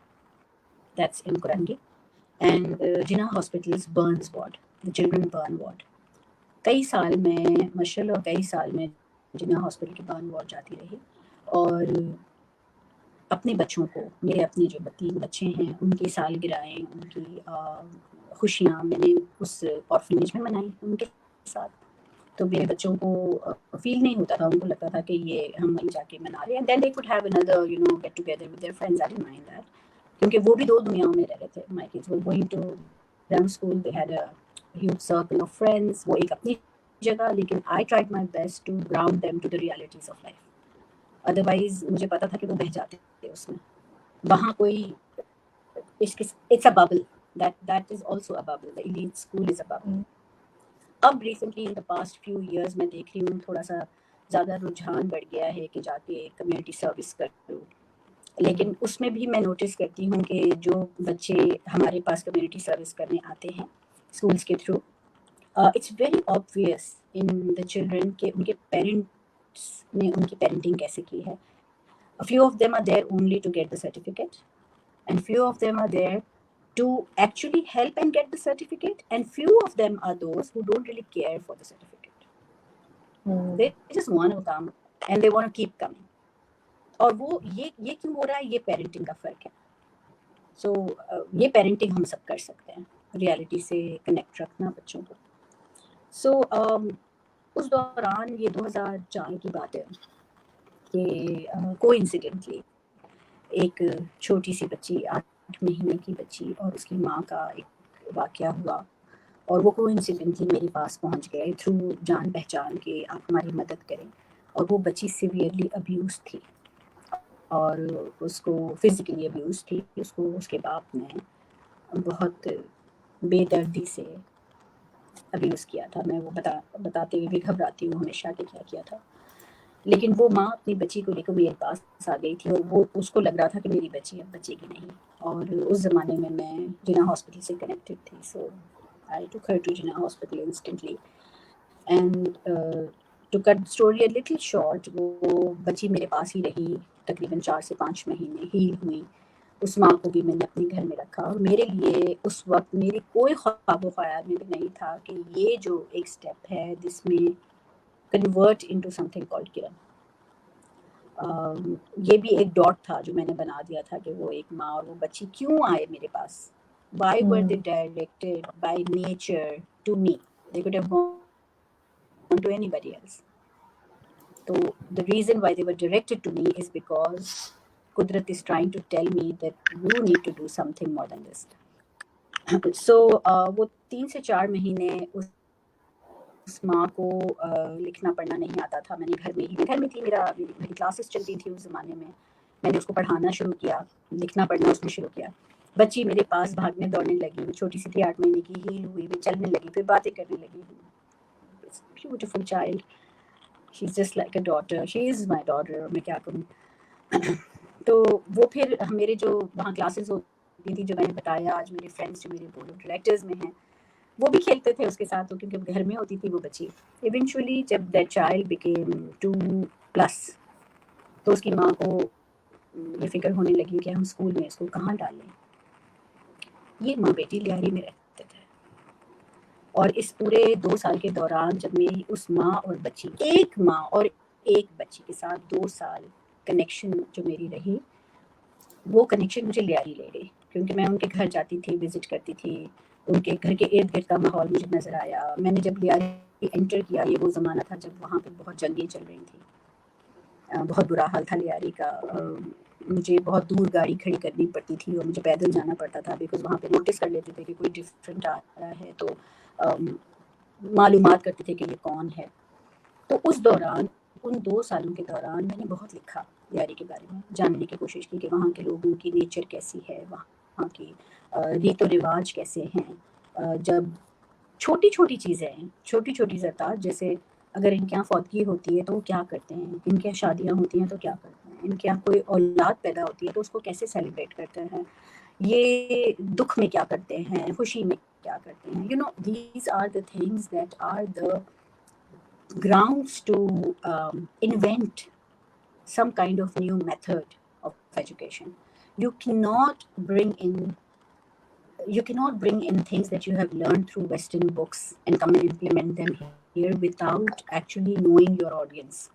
that's in Kurangi, and Jinnah Hospital's burns ward, the children burn ward. कई साल में मशल और कई साल में जिन्ना hospital के burn ward जाती रही और अपने बच्चों को, मेरे अपने जो 3 बच्चे हैं उनकी सालगिरहें, उनकी खुशियाँ मैंने उस ऑर्फनेज में मनाई उनके साथ। तो मेरे बच्चों को फील नहीं होता था, उनको लगता था कि ये हम वहीं जाके मना रहे हैं, then they could have another get together with their friends, I didn't mind that, क्योंकि वो भी 2 दुनियाओं में रह रहे थे। My kids were going to grammar school, they had a huge circle of friends, वो एक अपनी जगह, लेकिन I tried my best to ground them to the realities of life. Otherwise मुझे पता था कि वो बह जाते थे उसमें, वहाँ कोई it's a bubble, that is also a bubble, the elite school is a bubble. अब recently in the past few years मैं देख रही हूँ थोड़ा सा ज़्यादा रुझान बढ़ गया है कि जाके कम्युनिटी सर्विस करूँ, लेकिन उसमें भी मैं नोटिस करती हूँ कि जो बच्चे हमारे पास कम्युनिटी सर्विस करने आते हैं स्कूल्स के through, it's very obvious in the children कि उनके parents ने उनकी parenting कैसे की है. A few of them are there only to get the certificate, and few of them are there to actually help and get the certificate, and few of them are those who don't really care for the certificate. They just want to come and they want to keep coming. और वो ये क्यों हो रहा है, ये parenting का फर्क है. So ये parenting हम सब कर सकते हैं, reality से connect रखना बच्चों को. So उस दौरान ये 2004 की बात है कि coincidentally एक छोटी सी बच्ची 8 महीने की बच्ची और उसकी माँ का एक वाकया हुआ, और वो coincidentally मेरे पास पहुँच गए थ्रू जान पहचान के आप हमारी मदद करें. और वो बच्ची severely abused थी और उसको फिजिकली अब्यूज थी. उसको उसके बाप ने बहुत बेदर्दी से अब्यूज़ किया था. मैं वो बताते हुए भी घबराती हूँ हमेशा कि क्या किया था. लेकिन वो माँ अपनी बच्ची को लेकर मेरे पास आ गई थी और वो उसको लग रहा था कि मेरी बच्ची अब बचेगी नहीं. और उस ज़माने में मैं जिन्ना हॉस्पिटल से कनेक्टेड थी. So I took her to Jinnah hospital instantly. And to cut story a little short, वो बच्ची मेरे पास ही रही तकरीबन 4 से 5 महीने, हील हुई. उस माँ को भी मैंने अपने घर में रखा. और मेरे लिए उस वक्त मेरी कोई ख्वाब ख्याल में भी नहीं था कि ये जो एक स्टेप है दिस में कन्वर्ट इनटू समथिंग कॉल्ड किरण. ये भी एक डॉट था जो मैंने बना दिया था कि वो एक माँ और वो बच्ची क्यों आए मेरे पास. Why were they directed by nature to me? They could have gone to anybody else. So the reason why they were directed to me is because Kudrat is trying to tell me that you need to do something more than this. So वो 3 से 4 महीने उस माँ को लिखना पढ़ना नहीं आता था. मैंने घर में थी, मेरी क्लासेस चलती थी उस ज़माने में. मैंने उसको पढ़ाना शुरू किया, लिखना पढ़ना उसने शुरू किया. बच्ची मेरे पास भागने दौड़ने लगी. छोटी सी थी, 8 महीने की, हील हुई, फिर चलने लगी, फिर बातें करने लगी. Beautiful child. She is just like a daughter. She is my daughter. मैं क्या करूँ. तो वो फिर मेरे जो वहाँ क्लासेस होती थी, जो मैंने बताया, आज मेरे फ्रेंड्स जो मेरे बोर्ड ऑफ डायरेक्टर्स में हैं, वो भी खेलते थे उसके साथ, क्योंकि घर में होती थी वो बच्ची. इवेंचुअली जब दैट चाइल्ड बिकेम 2+, तो उसकी माँ को ये फिक्र होने लगी कि हम स्कूल में इसको कहाँ डालें. ये माँ बेटी लियारी में रहते थे. और इस पूरे 2 साल के दौरान जब मेरी उस माँ और बच्ची, एक माँ और एक बच्ची के साथ 2 साल कनेक्शन जो मेरी रही, वो कनेक्शन मुझे लियारी ले गई. क्योंकि मैं उनके घर जाती थी, विजिट करती थी, उनके घर के इर्द गिर्द का माहौल मुझे नज़र आया. मैंने जब लियारी एंटर किया, ये वो ज़माना था जब वहाँ पे बहुत जंगें चल रही थी. बहुत बुरा हाल था लियारी का. मुझे बहुत दूर गाड़ी खड़ी करनी पड़ती थी और मुझे पैदल जाना पड़ता था, बिकॉज वहाँ पे नोटिस कर लेते थे कि कोई डिफरेंट आ रहा है, तो मालूमात करते थे कि ये कौन है. तो उस दौरान, उन 2 सालों के दौरान मैंने बहुत लिखा लियारी के बारे में, जानने की कोशिश की कि वहाँ के लोगों की नेचर कैसी है, वहाँ की रीतो रिवाज कैसे हैं. जब छोटी छोटी चीज़ें हैं, छोटी छोटी ज़रात, जैसे अगर इनके यहाँ फौतगी होती है तो वो क्या करते हैं, इनके यहाँ शादियाँ होती हैं तो क्या करते हैं, इनके यहाँ कोई औलाद पैदा होती है तो उसको कैसे सेलिब्रेट करते हैं, ये दुख में क्या करते हैं, खुशी में क्या करते हैं. these are the things that are the grounds to invent some kind of new method of education. You cannot bring in things that you have learned through Western books and come and implement them here without actually knowing your audience.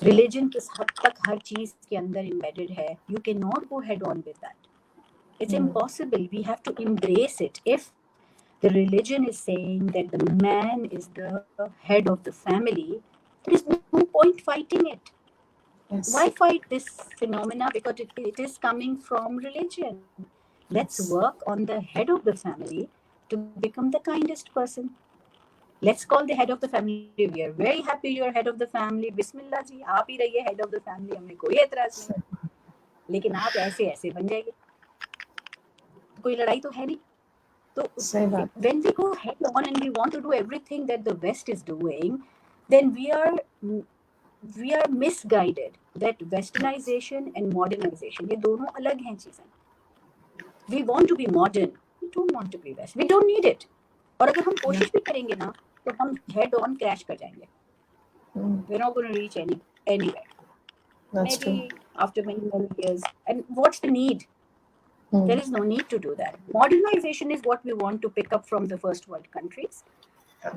Religion किस हद तक हर चीज के अंदर embedded है. You cannot go head on with that. It's impossible. We have to embrace it. If the religion is saying that the man is the head of the family, there is no point fighting it. Yes. Why fight this phenomena? Because it is coming from religion. Let's work on the head of the family to become the kindest person. Let's call the head of the family. We are very happy you're head of the family. Bismillah जी, आप ही रहिए head of the family. हमें कोई एतराज नहीं. लेकिन आप ऐसे बन जाएंगे, कोई लड़ाई तो है नहीं. So when we go head on and we want to do everything that the West is doing, then we are misguided. That westernization and modernization, ये दोनों अलग हैं चीजें. We want to be modern. We don't want to be West. We don't need it. और अगर हम कोशिश भी करेंगे ना तो हम हेड ऑन क्रैश कर जाएंगे. We're not going to reach anywhere. That's true. Maybe after many years. And what's the need? There is no need to do that. Modernization is what we want to pick up from the first world countries.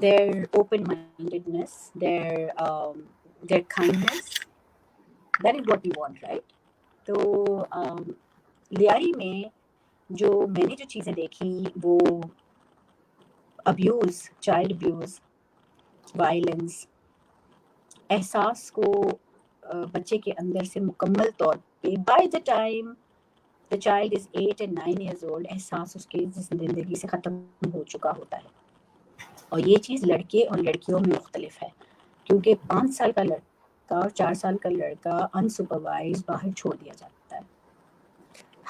Their open-mindedness, their kindness. That is what we want, right? तो लियारी में जो मैंने जो चीज़ें देखी वो abuse, child abuse, violence, एहसास को बच्चे के अंदर से मुकम्मल तौर पे by the time the child is 8 and 9 years old एहसास उसके ज़िंदगी से ख़त्म हो चुका होता है. और ये चीज़ लड़के और लड़कियों में मुख्तलिफ है क्योंकि 5 साल का लड़का और 4 साल का लड़का अनसुपरवाइज बाहर छोड़ दिया जाता है.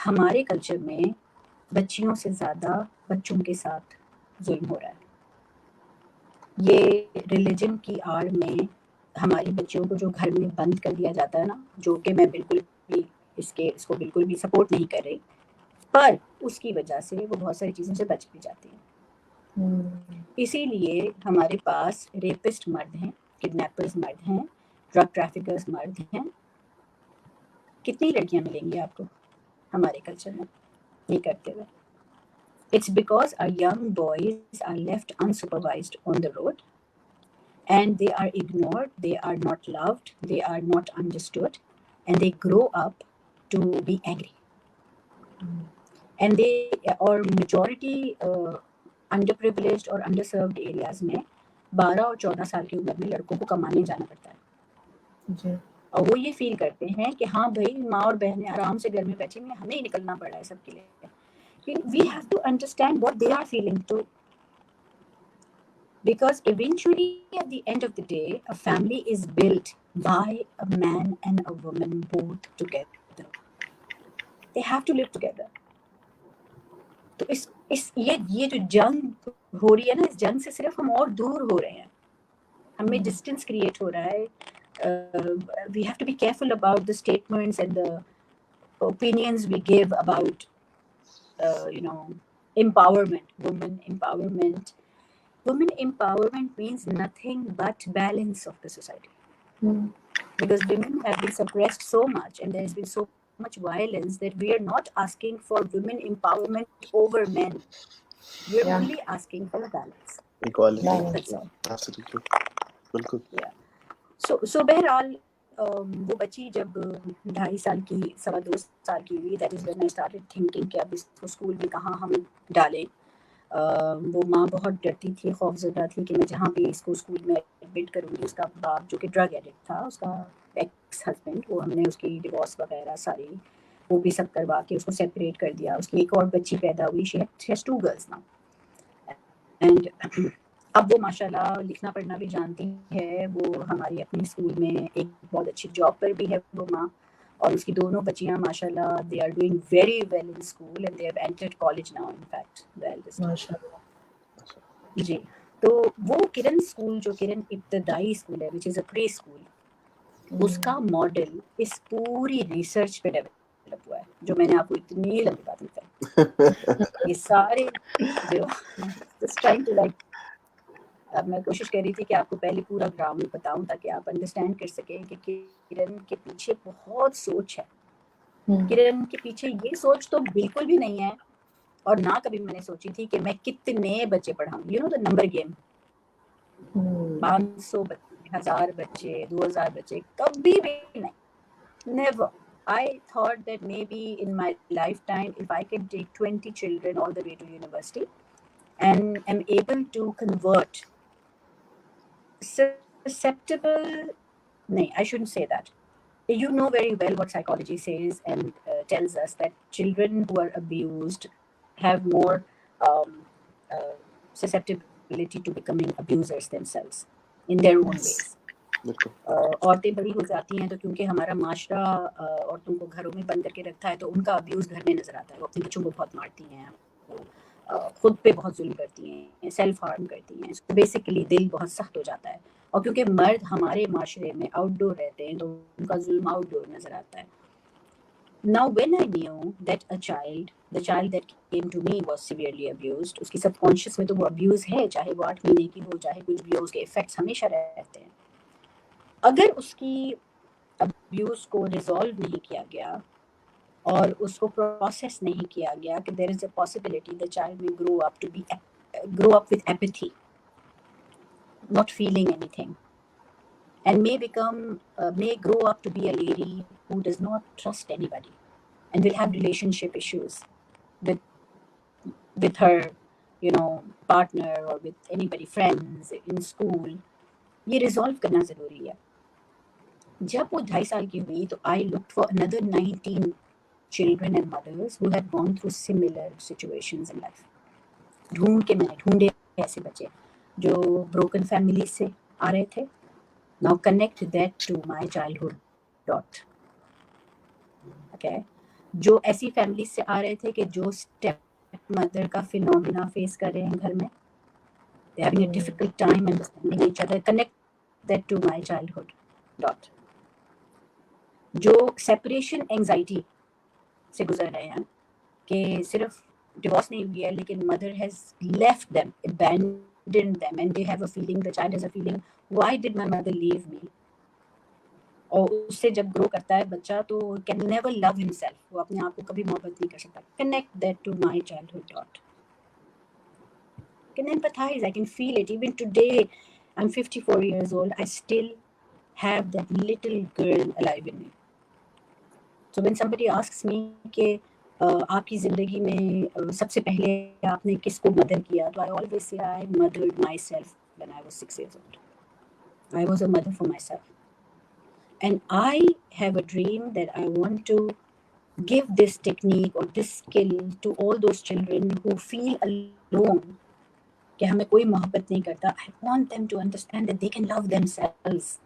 हमारे कल्चर में बच्चियों से ज़्यादा बच्चों के साथ जुल्म हो रहा है. ये रिलीजन की आड़ में हमारी बच्चियों को जो घर में बंद कर दिया जाता है ना, जो कि मैं बिल्कुल भी इसको बिल्कुल भी सपोर्ट नहीं कर रही, पर उसकी वजह से वो बहुत सारी चीज़ों से बच भी जाती हैं. इसीलिए हमारे पास रेपिस्ट मर्द हैं, किडनैपर्स मर्द हैं, ड्रग ट्रैफिकर्स मर्द हैं. कितनी लड़कियां मिलेंगी आपको हमारे कल्चर में ये करते हुए? It's because our young boys are left unsupervised on the road and they are ignored, they are not loved, they are not understood, and they grow up to be angry. And they or majority underprivileged और underserved areas में 12 और 14 साल की उम्र में लड़कों को कमाने जाना पड़ता है. और वो ये फील करते हैं कि हाँ भाई माँ और बहनें आराम से घर में बैठी हैं, हमें ही निकलना पड़ रहा है सबके लिए. We have to understand what they are feeling too, because eventually at the end of the day a family is built by a man and a woman both together. They have to live together. तो इस ये जो जंग हो रही है ना, इस जंग से सिर्फ हम और दूर हो रहे हैं, हमें डिस्टेंस क्रिएट हो रहा है. We have to be careful about the statements and the opinions we give about empowerment, women empowerment. Women empowerment means nothing but balance of the society. Because women have been suppressed so much and there has been so much violence that we are not asking for women empowerment over men. We are only asking for balance. Equality. That's all. Absolutely. बिल्कुल. Yeah. So बहरहाल वो बच्ची जब 2.5 साल की 2.25 साल की हुई, that is when I started thinking कि अब इसको स्कूल में कहाँ हम डालें. वो माँ बहुत डरती थी, खौफज़दा थी कि मैं जहाँ भी इसको स्कूल में एडमिट करूँगी, उसका बाप जो कि ड्रग एडिक्ट था, उसका एक्स हस्बैंड, वो हमने उसकी डिवोर्स वगैरह सारी वो भी सब करवा के उसको सेपरेट कर दिया. उसकी एक और बच्ची पैदा हुई, she has 2 girls now. And अब वो माशाल्लाह लिखना पढ़ना भी जानती है. वो हमारी अपने स्कूल में एक बहुत अच्छी जॉब पर भी है वो माँ, और उसकी दोनों बच्चियाँ माशाल्लाह they are doing very well in school and they have entered college now in fact. माशाल्लाह जी. तो वो किरण स्कूल जो किरण इब्तदाई स्कूल है which is a pre school, उसका मॉडल इस पूरी रिसर्च पे डेवलप हुआ है जो मैंने आपको इतनी लंबी बात बताई. ये सारे जो just trying to like अब मैं कोशिश कर रही थी कि आपको पहले पूरा ग्राउंड बताऊं ताकि आप अंडरस्टैंड कर सकें कि किरण के पीछे बहुत सोच है. किरण के पीछे ये सोच तो बिल्कुल भी नहीं है और ना कभी मैंने सोची थी कि मैं कितने बच्चे पढ़ाऊं. You know the number game. 500 बच्चे, 1000 बच्चे, 2000 बच्चे, कभी भी नहीं. Never. I thought that maybe in my lifetime if I can take 20 children all the way to university and am able to convert susceptible, no, I shouldn't say that. You know very well what psychology says and tells us that children who are abused have more susceptibility to becoming abusers themselves in their own ways. औरतें बड़ी हो जाती हैं तो क्योंकि हमारा माशरा औरतों को घरों में बंद करके रखता है तो उनका अब्यूज़ घर में नज़र आता है. वो अपने बच्चों को बहुत मारती हैं, खुद पे बहुत जुल्म करती हैं, सेल्फ हार्म करती हैं. तो बेसिकली दिल बहुत सख्त हो जाता है. और क्योंकि मर्द हमारे माशरे में आउटडोर रहते हैं तो उनका जुल्म आउटडोर नज़र आता है. Now, when I knew that the child that came to me was severely abused, उसकी subconscious में तो वो abuse है, चाहे वो 8 महीने की हो, चाहे कुछ भी हो, उसके effects हमेशा रहते हैं. अगर उसकी abuse को resolve नहीं किया गया और उसको process नहीं किया गया, कि there is a possibility the child may grow up with apathy, not feeling anything, and may grow up to be a lady who does not trust anybody and will have relationship issues with her, partner or with anybody, friends in school. ये resolve करना जरूरी है. जब वो 2.5 साल की हुई तो I looked for another 19 children and mothers who had gone through similar situations in life. मैंने ढूंढे ऐसे बच्चे जो broken families से आ रहे थे. Now connect that to my childhood dot. Okay, जो ऐसी फैमिली से आ रहे थे कि जो स्टेप मदर का फिनोमिना फेस कर रहे हैं घर में, they having a difficult time understanding each other. Connect that to my childhood dot. जो सेपरेशन एंजाइटी से गुजर रहे हैं कि सिर्फ डिवोर्स नहीं हुई है लेकिन mother has left them, abandoned them, and they have a feeling, the child has a feeling, why did my mother leave me? और उससे जब ग्रो करता है बच्चा तो कैन नेवर लव हिमसेल्फ, वो अपने आप को कभी मोहब्बत नहीं कर सकता. Connect that to my childhood dot. Can empathize, I can feel it. Even today, I'm 54 years old, I still have that little girl alive in me. So when somebody asks me कि आपकी ज़िंदगी में सबसे पहले आपने किसको mother किया, तो I always say I mothered myself when I was 6 years old. I was a mother for myself. And I have a dream that I want to give this technique or this skill to all those children who feel alone, कि हमें कोई मोहब्बत नहीं करता. I want them to understand that they can love themselves.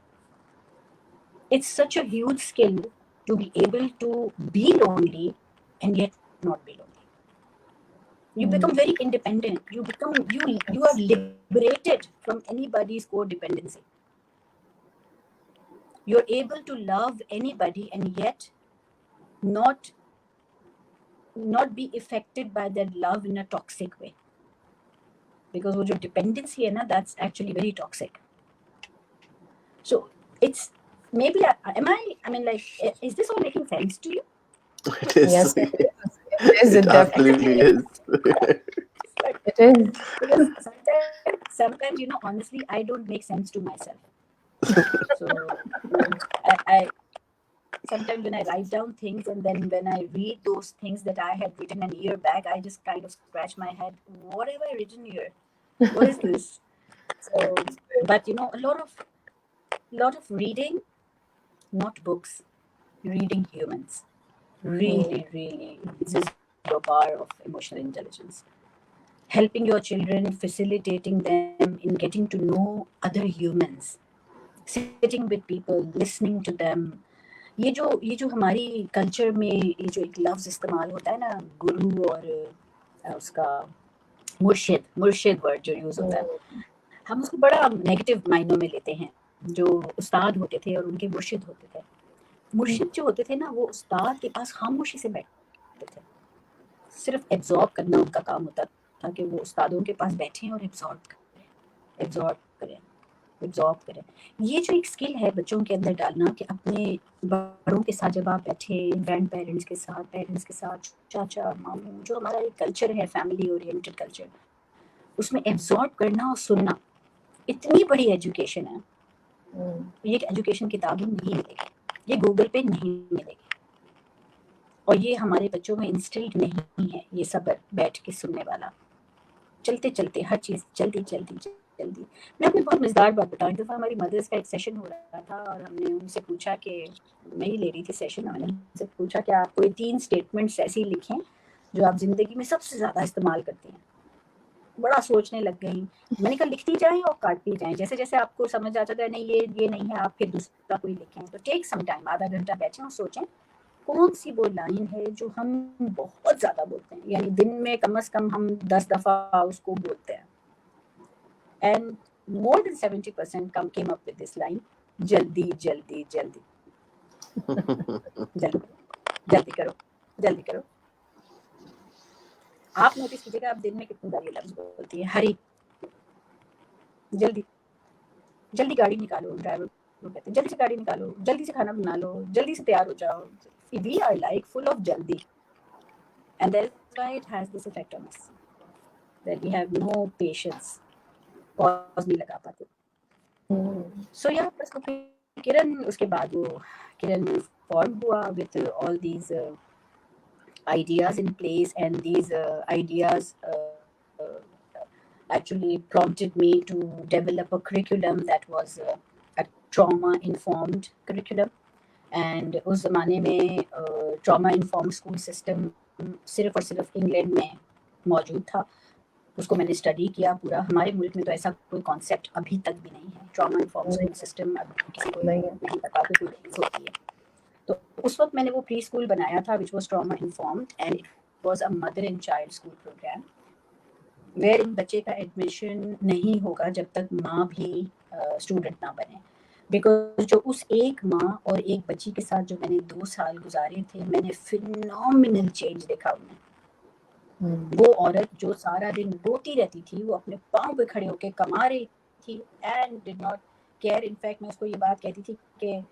It's such a huge skill to be able to be lonely and yet not be lonely. You become very independent. You are liberated from anybody's codependency. You're able to love anybody and yet not be affected by their love in a toxic way. Because wo jo dependency hai na, that's actually very toxic. So it's maybe is this all making sense to you? It is. Yes, it is. It absolutely is. It is. Because sometimes, honestly, I don't make sense to myself. So I sometimes when I write down things and then when I read those things that I had written a year back, I just kind of scratch my head. What have I written here? What is this? So, but a lot of reading, not books, reading humans. Really, really increases your power of emotional intelligence. Helping your children, facilitating them in getting to know other humans, sitting with people, listening to them. ये जो हमारी culture में ये जो एक लफ्ज इस्तेमाल होता है ना, गुरु और उसका मुर्शिद वर्ड जो यूज होता है, हम उसको बड़ा नेगेटिव मायनों में लेते हैं. जो उस्ताद होते थे और उनके मुर्शिद होते थे, मुर्शिद जो होते थे ना, वो उस्ताद के पास खामोशी से बैठते थे. सिर्फ एब्जॉर्ब करना उनका काम होता था कि वो उस्तादों के पास बैठे और एब्जॉर्ब करें. ये जो एक स्किल है बच्चों के अंदर डालना कि अपने बड़ों के साथ जब आप बैठे, ग्रैंड पेरेंट्स के साथ, पेरेंट्स के साथ, चाचा मामू, जो हमारा एक कल्चर है फैमिली ओरिएंटेड कल्चर, उसमें एब्जॉर्ब करना और सुनना इतनी बड़ी एजुकेशन है. ये एजुकेशन किताबों में नहीं मिलेगी, ये गूगल पे नहीं मिलेगी, और ये हमारे बच्चों में इंस्टिल्ड नहीं है. ये सब बैठ के सुनने वाला, चलते चलते हर चीज़ जल्दी. मैं आपको बहुत मज़ेदार बात बताऊँ. एक दफ़ा हमारी मदर्स का एक सेशन हो रहा था और हमने उनसे पूछा कि मैं ही ले रही थी सेशन, मैंने उनसे पूछा कि आप कोई 3 स्टेटमेंट्स ऐसी लिखें जो आप ज़िंदगी में सबसे ज़्यादा इस्तेमाल करती हैं. बड़ा सोचने लग गई. मैंने कहा लिखती जाएं और काटती जाएं, जैसे जैसे आपको समझ आ जाता है नहीं ये नहीं है, आप फिर दूसरा कोई लिखें. तो टेक सम टाइम, आधा घंटा बैठें और सोचें कौन सी वो लाइन है जो हम बहुत ज़्यादा बोलते हैं, यानी दिन में कम से कम हम 10 दफ़ा उसको बोलते हैं. And more than 70% came up with this line, जल्दी. जल्दी करो जल्दी करो। आप नोटिस कीजिएगा, आप दिन में कितनी बार ये लफ्ज बोलती है, हरी, जल्दी जल्दी गाड़ी निकालो। ड्राइवर को कहते हैं जल्दी से गाड़ी निकालो, जल्दी से खाना बना लो, जल्दी से तैयार हो जाओ। We are like full of jaldi, and that's why it has this effect on us, that we have no patience, pause नहीं लगा पाते। So yeah, बस तो फिर किरण, उसके बाद वो किरण formed हुआ with all these ideas in place, and these ideas actually prompted me to develop a curriculum that was a trauma informed curriculum. And उस ज़माने में ट्रॉमा इन्फॉर्म स्कूल सिस्टम सिर्फ और सिर्फ इंग्लैंड में मौजूद था। उसको मैंने स्टडी किया पूरा। हमारे मुल्क में तो ऐसा कोई कॉन्सेप्ट अभी तक भी नहीं है, ट्रॉमा इन्फॉर्म स्कूल सिस्टम किसी को नहीं पता कि कोई चीज़ होती है। तो उस वक्त मैंने वो प्री स्कूल बनाया था which was trauma informed, and it was a mother and child school programme where इन बच्चे का एडमिशन नहीं होगा जब तक माँ भी स्टूडेंट ना बने। बिकॉज जो उस एक माँ और एक बच्ची के साथ जो मैंने 2 साल गुजारे थे, मैंने फिनोमिनल चेंज देखा उनमें। वो औरत जो सारा दिन रोती रहती थी, वो अपने पाँव पे खड़े होकर कमा रही थी and did not care. In fact मैं उसको ये बात कहती थी कि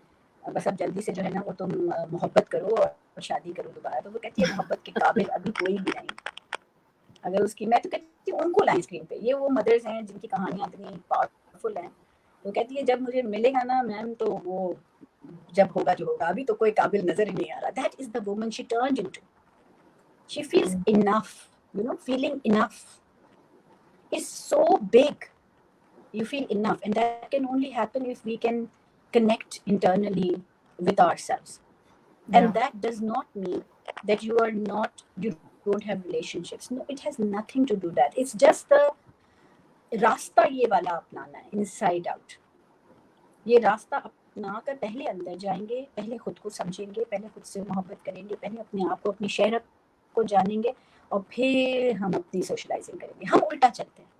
बस अब जल्दी से जो है ना वो तुम मोहब्बत करो और शादी करो दोबारा। तो वो कहती है मोहब्बत के काबिल अभी कोई भी नहीं। अगर उसकी, मैं तो कहती हूँ उनको लाइन स्क्रीन पे, ये वो मदर्स हैं जिनकी कहानियाँ इतनी पावरफुल हैं। तो कहती है जब मुझे मिलेगा ना मैम, तो वो जब होगा जो होगा, अभी तो कोई काबिल नजर ही नहीं आ रहा। That is the woman she turned into. She feels enough, you know, feeling enough is so big. You feel enough, and that can only happen if we can connect internally with ourselves. And that does not mean that you don't have relationships. No, it has nothing to do that. It's just the रास्ता ये वाला अपनाना है, inside out. ये रास्ता अपना कर पहले अंदर जाएंगे, पहले खुद को समझेंगे, पहले खुद से मोहब्बत करेंगे, पहले अपने आप को, अपनी शहरत को जानेंगे, और फिर हम अपनी सोशलाइजिंग करेंगे। हम उल्टा चलते हैं।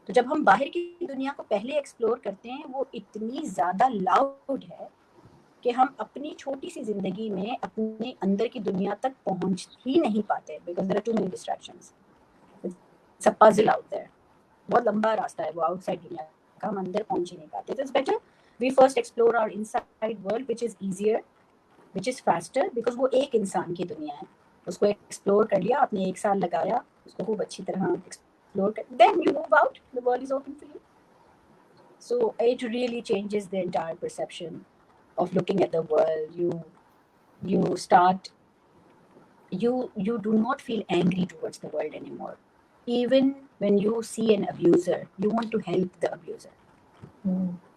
तो जब हम बाहर की दुनिया को पहले एक्सप्लोर करते हैं, वो इतनी ज़्यादा लाउड है कि हम अपनी छोटी सी जिंदगी में अपने अंदर की दुनिया तक पहुंच ही नहीं पाते, because there are too many distractions. It's a puzzle out there. बहुत लंबा रास्ता है वो आउटसाइड दुनिया का, हम अंदर पहुंच ही नहीं पाते। तो it's better we first explore our inside world which is easier, which is faster, because वो एक इंसान की दुनिया है। उसको एक्सप्लोर कर लिया आपने, 1 साल लगाया उसको खूब अच्छी तरह एक्सप्लोर कर, then you move out, the world is open for you. So it really changes the entire perception of looking at the world. You start, you do not feel angry towards the world anymore. Even when you see an abuser, you want to help the abuser,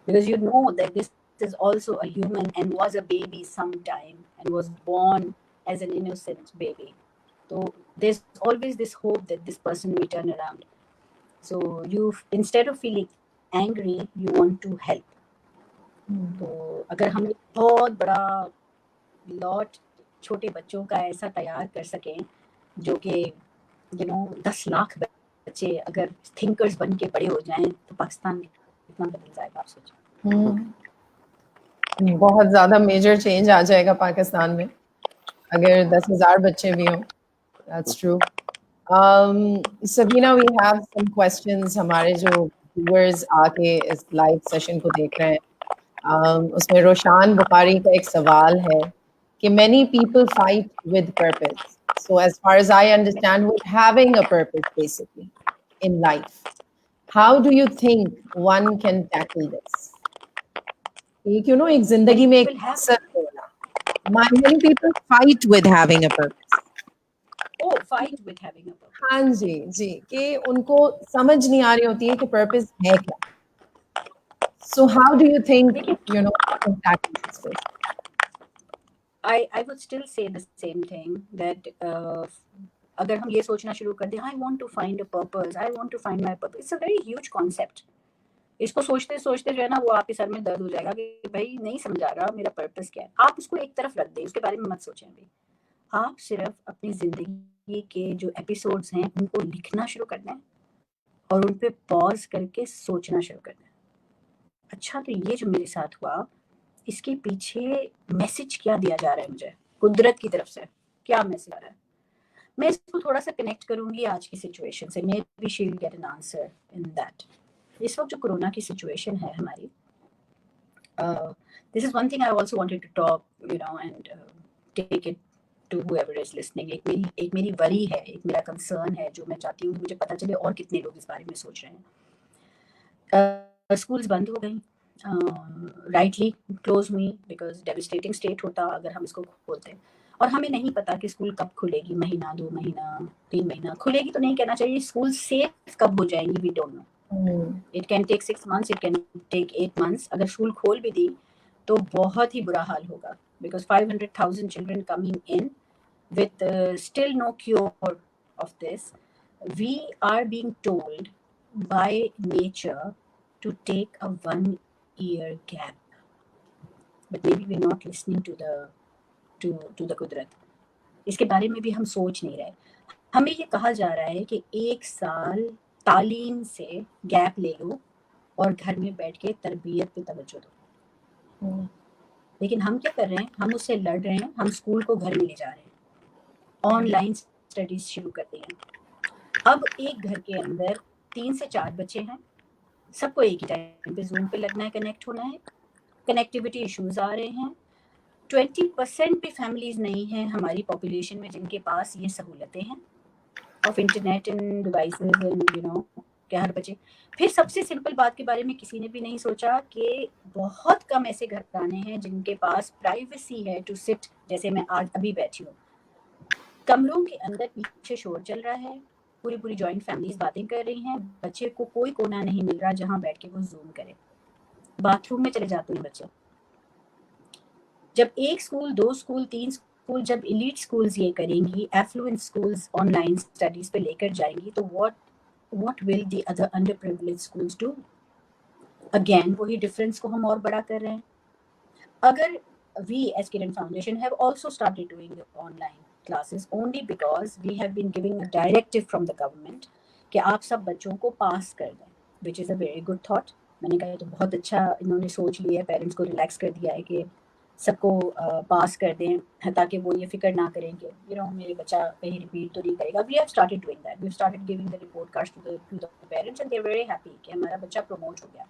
because you know that this is also a human and was a baby sometime and was born as an innocent baby. So there's always this hope that this person will turn around. So you, instead of feeling angry, you want to help. तो अगर हम बहुत बड़ा lot छोटे बच्चों का ऐसा तैयार कर सकें जो कि 10 लाख बच्चे अगर थिंकर्स बन के बड़े हो जाएं, तो पाकिस्तान कितना बदल जाएगा, आप सोचें। बहुत ज़्यादा मेजर चेंज आ जाएगा पाकिस्तान में अगर 10,000 बच्चे भी हों। That's true. Sabina, we have some questions. हमारे जो viewers आके इस लाइव सेशन को देख रहे हैं, उसमें रोशान बुखारी का एक सवाल है कि many people fight with purpose. So as far as I understand, with having a purpose basically in life, how do you think one can tackle this? एक एक जिंदगी में एक मकसद होना। Many people fight with having a purpose. Oh, fight with having a purpose. हाँ जी जी, कि उनको समझ नहीं आ रही होती है कि पर्पस है क्या। So how do you think can tackle this? I would still say the same thing, that अगर हम ये सोचना शुरू कर दें, I want to find a purpose, I want to find my purpose, it's a very huge concept. इसको सोचते सोचते जो है ना वो आपके सर में दर्द हो जाएगा कि भाई नहीं समझ आ रहा मेरा पर्पस क्या है। आप उसको एक तरफ रख दें, उसके बारे में मत सोचें अभी। आप सिर्फ अपनी जिंदगी के जो एपिसोड्स हैं उनको लिखना शुरू करना है और उन पे पॉज करके सोचना शुरू करना है। अच्छा, तो ये जो मेरे साथ हुआ, इसके पीछे मैसेज क्या दिया जा रहा है मुझे, कुदरत की तरफ से क्या मैसेज आ रहा है? मैं इसको थोड़ा सा कनेक्ट करूंगी आज की सिचुएशन से, may be she will get an answer in that. इस वक्त जो कोरोना की सिचुएशन है हमारी, this is one thing I also wanted to talk, you know, and take it to whoever is listening. एक मेरी वरी है, एक मेरा कंसर्न है जो मैं चाहती हूँ मुझे पता चले और कितने लोग इस बारे में सोच रहे हैं। स्कूल्स बंद हो गई, rightly close me, because devastating state होता अगर हम इसको खोलते, और हमें नहीं पता कि स्कूल कब खुलेगी, महीना 2 महीना 3 महीना खुलेगी, तो नहीं कहना चाहिए, स्कूल सेफ कब हो जाएंगी we don't know. It can take 6 months, it can take 8 months। अगर स्कूल खोल भी दी तो बहुत ही बुरा हाल होगा, because 500,000 children coming in with still no cure of this. We are being told by nature to take a 1-year gap, but maybe we're not listening to the कुदरत। इसके बारे में भी हम सोच नहीं रहे। हमें ये कहा जा रहा है कि 1 साल तालीम से गैप ले लो और घर में बैठ के तरबियत पे तवज्जो दो। लेकिन हम क्या कर रहे हैं, हम उससे लड़ रहे हैं, हम स्कूल को घर में ले जा रहे हैं, ऑनलाइन स्टडीज शुरू कर दी हैं। अब एक घर के अंदर 3 से 4 बच्चे हैं, सबको एक ही टाइम पे जूम पे लगना है, कनेक्ट होना है, कनेक्टिविटी इश्यूज आ रहे हैं। 20% भी फैमिलीज नहीं हैं हमारी पॉपुलेशन में जिनके पास ये सहूलतें हैं of internet end devices and you know कि हर बच्चे। फिर सबसे सिंपल बात के बारे में किसी ने भी नहीं सोचा कि बहुत कम ऐसे घराने हैं जिनके पास प्राइवेसी है टू सिट, जैसे मैं आज अभी बैठी हूँ, कमरों के अंदर पीछे शोर चल रहा है, पूरी जॉइंट फैमिलीज बातें कर रही हैं, बच्चे को कोई कोना नहीं मिल रहा जहां बैठ के वो जूम करे, बाथरूम में चले जाते हैं बच्चे। जब 1 स्कूल 2 स्कूल 3 स्कूल, जब एलीट स्कूल्स ये करेंगी, एफ्लुएंट स्कूल्स ऑनलाइन स्टडीज पे लेकर जाएंगी, तो what will the other under privilege schools do? Again वही डिफरेंस को हम और बड़ा कर रहे हैं। अगर we as Kiran Foundation have also started doing online classes only because we have been giving a directive from the government कि आप सब बच्चों को पास कर दें, which is a very good thought। मैंने कहा तो बहुत अच्छा इन्होंने सोच लिया है, पेरेंट्स को रिलैक्स कर दिया है कि सबको पास कर दें ताकि वो ये फिक्र ना करें कि यू नो मेरे बच्चा कहीं रिपीट तो नहीं करेगा। We have started doing that, we have started giving the report cards to the parents and they are very happy कि हमारा बच्चा प्रमोट हो गया।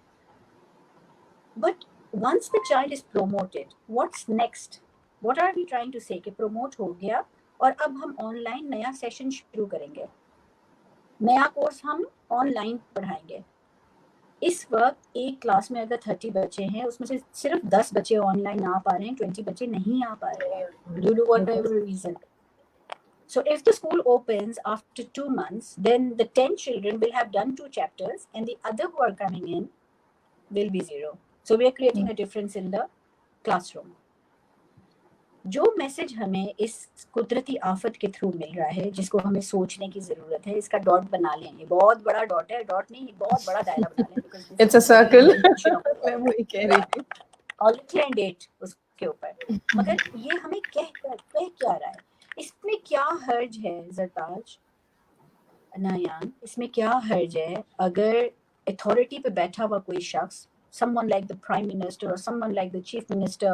But once the child is promoted, what's next? What are we trying to say कि promote हो गया और अब हम online नया सेशन शुरू करेंगे, नया कोर्स हम ऑनलाइन पढ़ाएंगे। इस वक्त एक क्लास में अगर 30 बच्चे हैं, उसमें से सिर्फ 10 बच्चे ऑनलाइन आ पा रहे हैं, 20 बच्चे नहीं आ पा रहे हैं, due to whatever reason. So if the school opens after 2 months, then the 10 children will have done 2 chapters and the other who are coming in will be 0. So we are creating a difference in the classroom. जो message हमें इस कुदरती आफत के through मिल रहा है, जिसको हमें सोचने की जरूरत है, इसका डॉट बना लें। ये बहुत बड़ा डॉट है, डॉट नहीं, बहुत बड़ा दायरा बना लें। It's a circle. मैं वही कह रही थी। और लिख लें डेट उसके ऊपर। मगर ये हमें कह क्या रहा है? इसमें क्या हर्ज है ज़रताज नायान, इसमें क्या हर्ज है अगर अथॉरिटी पे बैठा हुआ कोई शख्स, someone like the prime minister or someone like the chief minister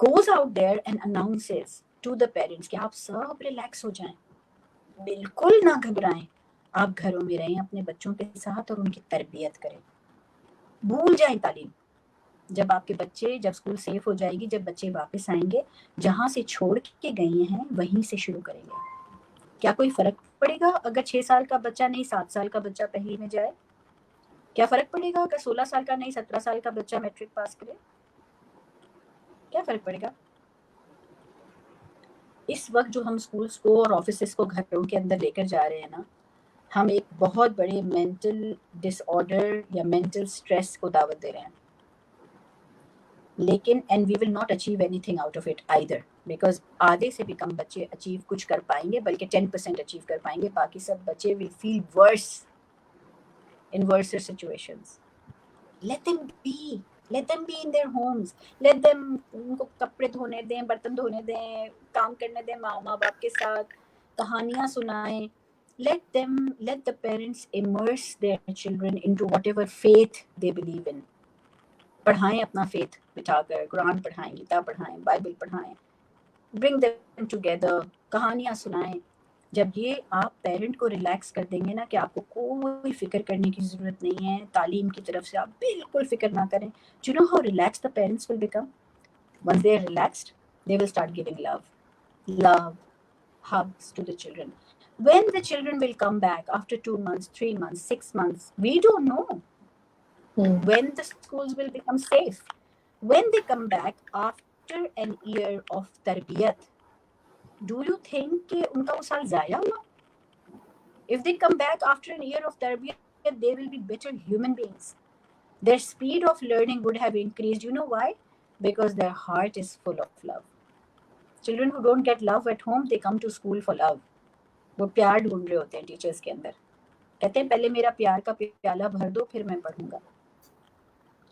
goes out there and announces to the parents कि आप सब रिलैक्स हो जाएं, बिल्कुल ना घबराएं, आप घरों में रहें अपने बच्चों के साथ और उनकी तरबियत करें, भूल जाएं तालीम। जब आपके बच्चे, जब स्कूल सेफ हो जाएगी, जब बच्चे वापस आएंगे, जहां से छोड़ के गए हैं वहीं से शुरू करेंगे। क्या कोई फर्क पड़ेगा अगर 6 साल का बच्चा नहीं 7 साल का बच्चा पहली में जाए? क्या फर्क पड़ेगा अगर 16 साल का नहीं 17 साल का बच्चा मैट्रिक पास करे? क्या फर्क पड़ेगा? इस वक्त जो हम स्कूल्स को और ऑफिसेस को घरों के अंदर लेकर जा रहे हैं ना, हम एक बहुत बड़े मेंटल डिसऑर्डर या मेंटल स्ट्रेस को दावत दे रहे हैं। लेकिन and we will not achieve anything out of it either, because आधे से भी कम बच्चे अचीव कुछ कर पाएंगे, बल्कि 10% अचीव कर पाएंगे, बाकी सब बच्चे will feel worse in worse situations. Let them be in their homes. Let them उनको कपड़े धोने दें, बर्तन धोने दें, काम करने दें माँ बाप के साथ, कहानियाँ सुनाएं. Let the parents immerse their children into whatever faith they believe in. पढ़ाएं अपना faith बिठाकर, कुरान पढ़ाएं, गीता पढ़ाएं, बाइबल पढ़ाएं. bring them together, कहानियाँ सुनाएं. जब ये आप पेरेंट को रिलैक्स कर देंगे ना कि आपको कोई फिक्र करने की ज़रूरत नहीं है, तालीम की तरफ से आप बिल्कुल फिक्र ना करें. Do you know how relaxed the parents will become? Once they are relaxed, they will start giving love, hugs to the children. When the children will come back after 2 months, 3 months, 6 months, we don't know. When the schools will become safe. When they come back after an year of tarbiyat, do you think कि उनका वो साल ज़ाया हुआ? If they come back after an year of tarbiyat, they will be better human beings. Their speed of learning would have increased. You know why? Because their heart is full of love. Children who don't get love at home, they come to school for love. वो प्यार ढूंढ रहे होते हैं teachers के अंदर. कहते हैं पहले मेरा प्यार का प्याला भर दो फिर मैं पढ़ूंगा.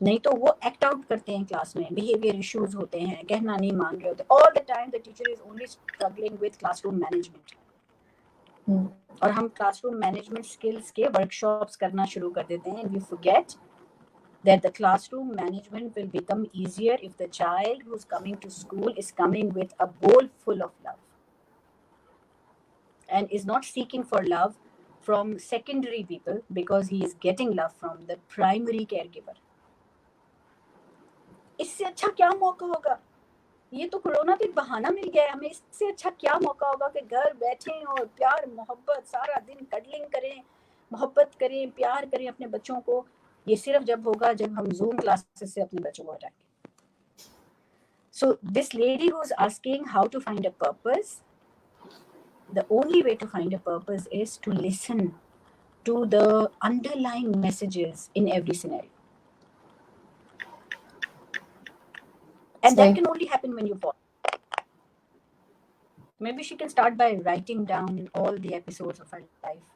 नहीं तो वो एक्ट आउट करते हैं क्लास में. बिहेवियर इश्यूज होते हैं, कहना नहीं मान रहे होते. All the time the teacher is only struggling with classroom management. और हम क्लासरूम मैनेजमेंट स्किल्स के वर्कशॉप्स करना शुरू कर देते हैं. We forget that the classroom management will become easier if the child who's coming to school is coming with a bowl full of love and is not seeking for love from secondary people because he is getting love from the primary caregiver. इससे अच्छा क्या मौका होगा? ये तो corona का बहाना मिल गया है हमें. इससे अच्छा क्या मौका होगा कि घर बैठें और प्यार मोहब्बत सारा दिन कडलिंग करें, मोहब्बत करें, प्यार करें अपने बच्चों को. ये सिर्फ जब होगा जब हम जूम क्लासेस से अपने बच्चों को हटाएंगे. So this lady who's asking how to find a purpose, the only way to find a purpose is to listen to the underlying messages in every scenario. And that can only happen when you pause. Maybe she can start by writing down all the episodes of her life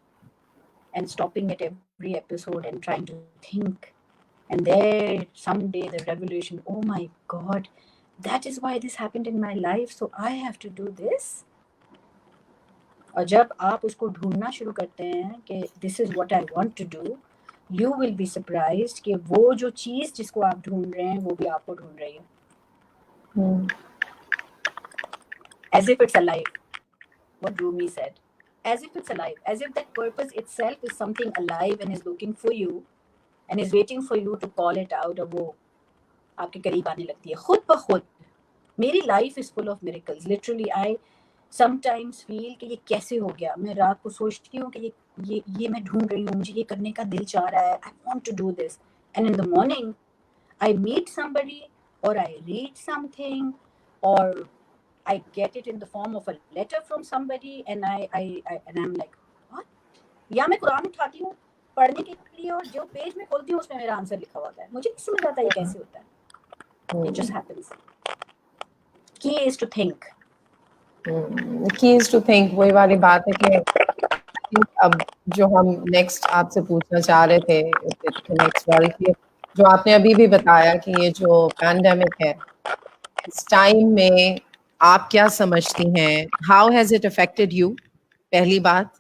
and stopping at every episode and trying to think. And there someday the revelation, oh my God, that is why this happened in my life, so I have to do this. और जब आप उसको ढूंढना शुरू करते हैं कि this is what I want to do, you will be surprised कि वो जो चीज़ जिसको आप ढूंढ रहे हैं वो भी आपको ढूंढ रही है. As if it's alive. What Rumi said. As if it's alive. As if that purpose itself is something alive and is looking for you and is waiting for you to call it out. और वो आपके करीब आने लगती है खुद ब खुद. मेरी life is full of miracles. Literally, I sometimes feel कि ये कैसे हो गया. मैं रात को सोचती हूँ कि ये मैं ढूंढ रही हूँ, मुझे ये करने का दिल चाह रहा है. I want to do this. And in the morning, I meet somebody or I read something or I get it in the form of a letter from somebody and I'm like, what? या मैं कुरान उठाती हूँ पढ़ने के लिए और जो page में खोलती हूँ उसमें मेरा आंसर लिखा होता है. मुझे नहीं समझ आता ये कैसे होता है. It just happens. Key is to think. Key is to think. वही वाली बात है कि अब जो हम नेक्स्ट आपसे पूछना चाह रहे थे नेक्स्ट वाली की जो आपने अभी भी बताया कि ये जो पैंडेमिक है इस टाइम में आप क्या समझती हैं? How has it affected you? पहली बात,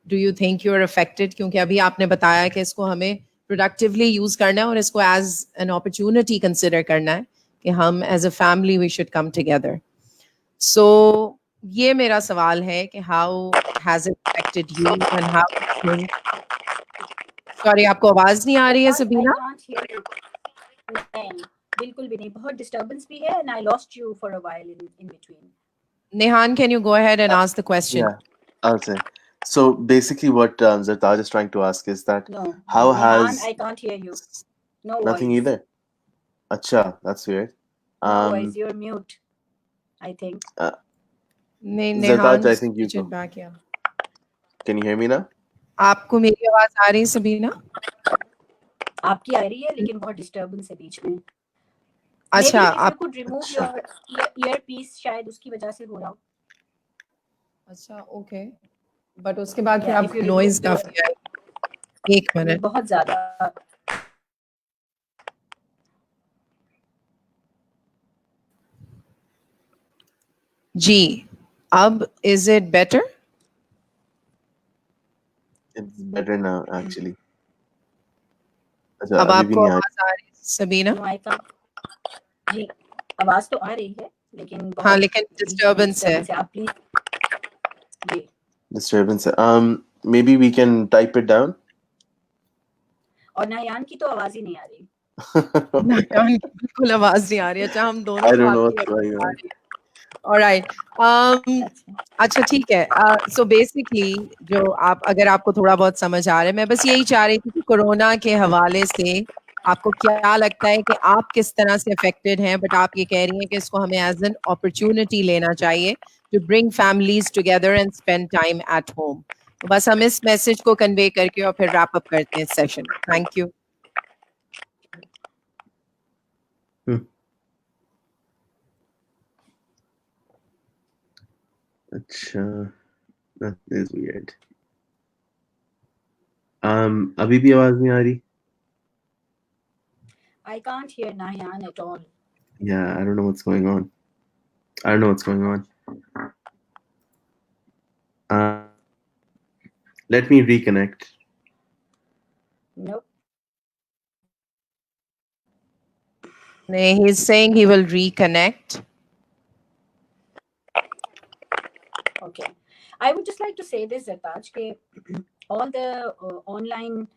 do you think you are affected? क्योंकि अभी आपने बताया कि इसको हमें प्रोडक्टिवली यूज करना है और इसको एज एन अपॉर्चुनिटी कंसिडर करना है कि हम as a family we should come together. So ये मेरा सवाल है कि how has it affected you and how. Sorry, आपको आवाज नहीं आ रही है सबीना? नहीं, बिल्कुल भी नहीं. बहुत डिस्टर्बेंस भी है and I lost you for a while in between. Nehan, can you go ahead and ask the question? Yeah, I'll say. So basically, what Zartaj is trying to ask is that how Nehan, has I can't hear you. No nothing voice. either. Acha, that's weird. No voice. You're mute. I think. Zartaj, I think you go. Back, yeah. Can you hear me now? आपको मेरी आवाज आ रही है सबीना? आपकी आ रही है लेकिन बहुत डिस्टर्बेंस है बीच में. अच्छा, आप could remove your earpiece, शायद उसकी वजह से हो रहा हो. अच्छा, ओके. बट उसके बाद फिर Yeah, आप नॉइज काफी है. एक मिनट. बहुत ज्यादा. जी, अब is it better? It's better now, actually. अब आपको आवाज आ रही है सबीना? जी, आवाज तो आ रही है लेकिन हाँ बहुत लेकिन डिस्टर्बेंस है. आप प्लीज जी Disturbance. Maybe we can type it down. और नायान की तो आवाज ही नहीं आ रही. नायान की बिल्कुल आवाज नहीं आ रही. अच्छा हम दोनों I को don't know आपकी what's going आवाज आ on. रही है. ऑलराइट. अच्छा ठीक है. सो बेसिकली जो आप अगर आपको थोड़ा बहुत समझ आ रहा है, मैं बस यही चाह रही थी कि कोरोना के हवाले से आपको क्या लगता है कि आप किस तरह से अफेक्टेड हैं, बट आप ये कह रही हैं कि इसको हमें एज एन अपॉर्चुनिटी लेना चाहिए to bring families together and spend time at home. तो बस हम इस मैसेज को कन्वे करके और फिर रैप अप करते हैं इस सेशन. Thank you. अच्छा, that is weird. अभी भी आवाज नहीं आ रही? I can't hear Nayan at all. Yeah, I don't know what's going on. I don't know what's going on. Let me reconnect. Nope. He's saying he will reconnect. Okay. I would just like to say this, Zartaj, all the online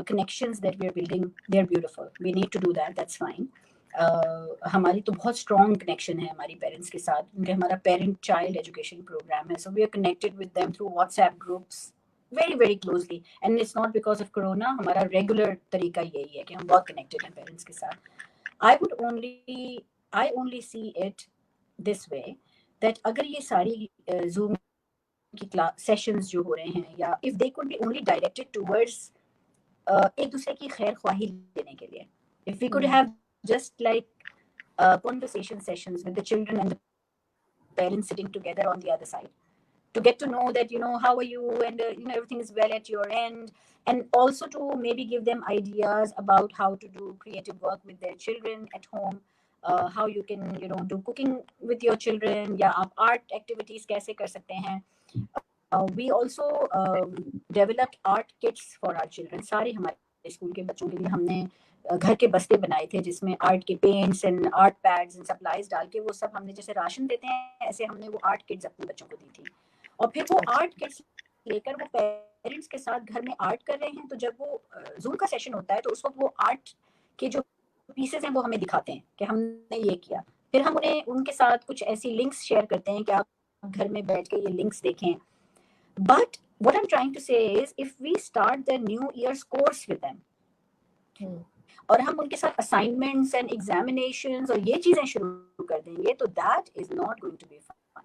connections that we're building, they're beautiful. We need to do that. That's fine. हमारी तो बहुत strong connection है हमारी parents के साथ, क्योंकि हमारा parent child education program है. So we are connected with them through WhatsApp groups very very closely, and it's not because of corona. हमारा regular तरीका यही है कि हम बहुत connected हैं parents के साथ. I only see it this way, that अगर ये सारी Zoom की सेशंस जो हो रहे हैं, या if they could be only directed towards एक दूसरे की खैर ख्वाही देने के लिए, if we could have just like conversation sessions with the children and the parents sitting together on the other side to get to know that, how are you, and everything is well at your end, and also to maybe give them ideas about how to do creative work with their children at home, how you can do cooking with your children, या आप art activities कैसे कर सकते हैं. We also developed art kits for our children. सारे हमारे school के बच्चों के लिए हमने घर के बस्ते बनाए थे, जिसमें आर्ट के paints and art pads and supplies डाल के, वो सब हमने जैसे राशन देते हैं ऐसे हमने वो आर्ट किट्स अपने बच्चों को दी थी. और फिर वो आर्ट किट्स लेकर वो पेरेंट्स के साथ घर में आर्ट कर रहे हैं, तो जब वो जूम का सेशन होता है तो उस वक्त वो आर्ट के जो पीसेस हैं वो हमें दिखाते हैं कि हमने ये किया. फिर हम उन्हें उनके साथ कुछ ऐसी लिंक्स शेयर करते हैं कि आप घर में बैठ के ये लिंक्स देखें. But what I'm trying to say is, if we start the New Year's course with them, और हम उनके साथ assignments and examinations और ये चीजें शुरू कर देंगे, तो that is not going to be fun.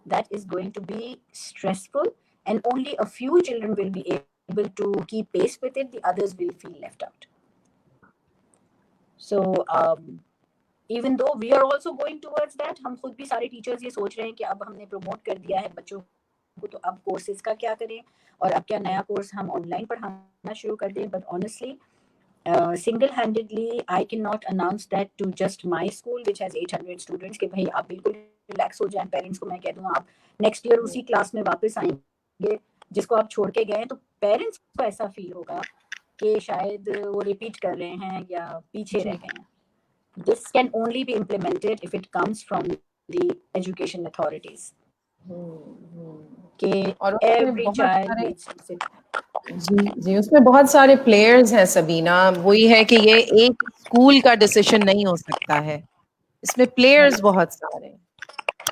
That is going to be stressful, and only a few children will be able to keep pace with it. The others will feel left out. So even though we are also going towards that, हम खुद भी सारे teachers ये सोच रहे हैं कि अब हमने promote कर दिया है बच्चों को, तो अब कोर्सेज का क्या करें, और अब क्या नया कोर्स हम ऑनलाइन पढ़ाना शुरू कर दें. But honestly single handedly I cannot announce that to just my school which has 800 students कि भाई आप बिल्कुल रिलैक्स हो जाएं. पेरेंट्स को मैं कह दूं आप नेक्स्ट ईयर उसी क्लास में वापस आएंगे जिसको आप छोड़ के गए, तो पेरेंट्स को ऐसा फील होगा कि शायद वो रिपीट कर रहे हैं या पीछे रह गए हैं. This can only be implemented if it comes from the education authorities. और every child needs to sit. जी उसमें बहुत सारे प्लेयर्स हैं सबीना. वही है कि ये एक स्कूल का डिसीजन नहीं हो सकता है, इसमें प्लेयर्स बहुत सारे हैं,